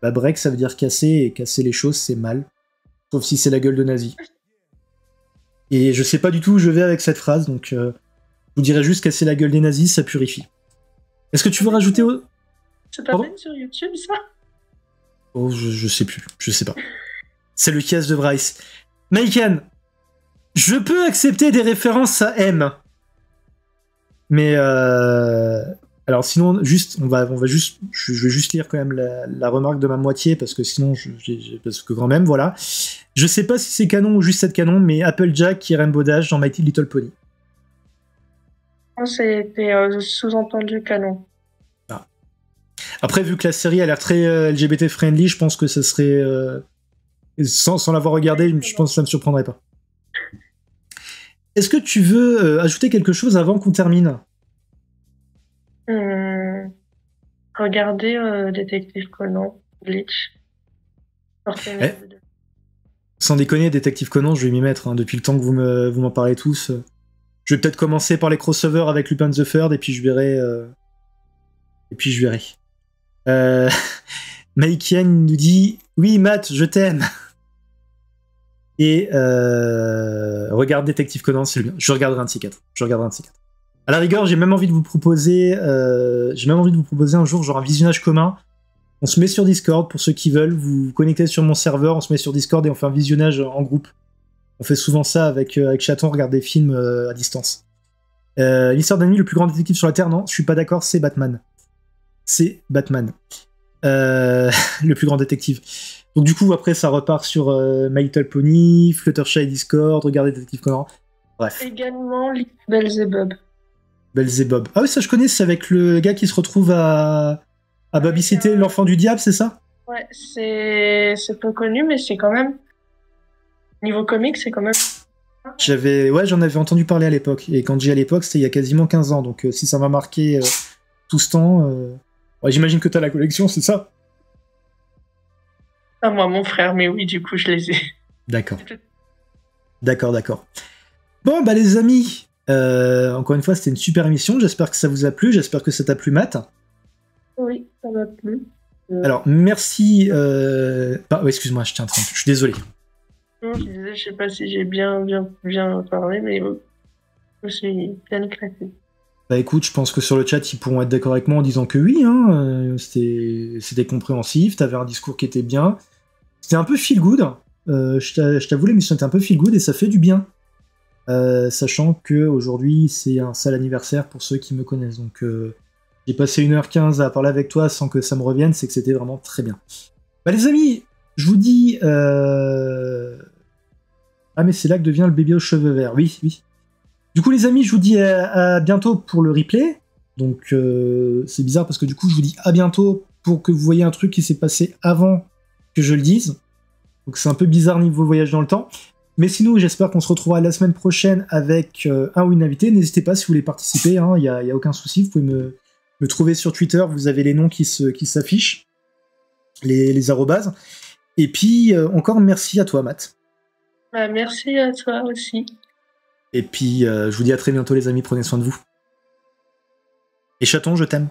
break ça veut dire casser et casser les choses c'est mal. Sauf si c'est la gueule de nazi. Et je sais pas du tout où je vais avec cette phrase donc... je vous dirais juste casser la gueule des nazis, ça purifie. Est-ce que tu veux rajouter...
C'est pas fait sur YouTube, ça?
Oh, je sais plus. Je sais pas. C'est le casse de Bryce. Maiken, je peux accepter des références à M. Mais... Alors sinon, juste, je vais juste lire quand même la remarque de ma moitié, parce que sinon, parce que quand même, voilà. Je sais pas si c'est canon ou juste cette canon, mais Applejack qui est Rainbow Dash dans Mighty Little Pony.
C'était sous-entendu canon.
Ah. Après, vu que la série a l'air très LGBT friendly, je pense que ça serait... sans l'avoir regardé, je pense que ça ne me surprendrait pas. Est-ce que tu veux ajouter quelque chose avant qu'on termine ?
Regardez Détective Conan, Bleach.
Sans déconner, Détective Conan, je vais m'y mettre, hein, depuis le temps que vous m'en parlez tous. Je vais peut-être commencer par les crossovers avec Lupin the Third, et puis je verrai... Maikian nous dit « Oui, Matt, je t'aime !» Et regarde Détective Conan, c'est le bien. Je regarderai un de ces quatre. À la rigueur, j'ai même envie de vous proposer un jour genre un visionnage commun. On se met sur Discord pour ceux qui veulent. Vous vous connectez sur mon serveur, on se met sur Discord et on fait un visionnage en groupe. On fait souvent ça avec Chaton, on regarde des films à distance. L'histoire d'un nuit, le plus grand détective sur la Terre, non, je suis pas d'accord, c'est Batman. C'est Batman. Le plus grand détective. Donc du coup, après, ça repart sur My Little Pony, Fluttershy et Discord, regardez Détective Conan. Bref.
Également Belzebub.
Belzebub. Ah oui, ça je connais, c'est avec le gars qui se retrouve à babysiter l'enfant du diable, c'est ça?
Ouais, c'est peu connu, mais c'est quand même... Niveau comics, c'est quand même...
J'en avais entendu parler à l'époque. Et quand j'ai à l'époque, c'était il y a quasiment 15 ans. Donc si ça m'a marqué tout ce temps... Ouais, j'imagine que t'as la collection, c'est ça?
Ah, moi, mon frère, mais oui, du coup, je les ai.
D'accord. Bon, bah les amis, encore une fois, c'était une super émission. J'espère que ça vous a plu. J'espère que ça t'a plu, Matt.
Oui, ça m'a plu.
Alors, merci... excuse-moi, je suis désolé.
Non, je disais, je sais pas si j'ai bien parlé, mais je me suis bien éclaté.
Bah écoute, je pense que sur le chat, ils pourront être d'accord avec moi en disant que oui, hein, c'était compréhensif, t'avais un discours qui était bien. C'était un peu feel good. Je t'avoue, l'émission était un peu feel good et ça fait du bien. Sachant que aujourd'hui c'est un sale anniversaire pour ceux qui me connaissent. Donc j'ai passé 1h15 à parler avec toi sans que ça me revienne, c'est que c'était vraiment très bien. Bah les amis, je vous dis... Ah mais c'est là que devient le bébé aux cheveux verts, oui. Du coup les amis, je vous dis à bientôt pour le replay. Donc c'est bizarre parce que du coup je vous dis à bientôt pour que vous voyez un truc qui s'est passé avant que je le dise. Donc c'est un peu bizarre niveau voyage dans le temps. Mais sinon j'espère qu'on se retrouvera la semaine prochaine avec un ou une invitée. N'hésitez pas si vous voulez participer, hein, y a aucun souci. Vous pouvez me trouver sur Twitter, vous avez les noms qui s'affichent, les arrobases. Et puis encore merci à toi Matt.
Bah, merci à toi aussi.
Et puis, je vous dis à très bientôt les amis, prenez soin de vous. Et chaton, je t'aime.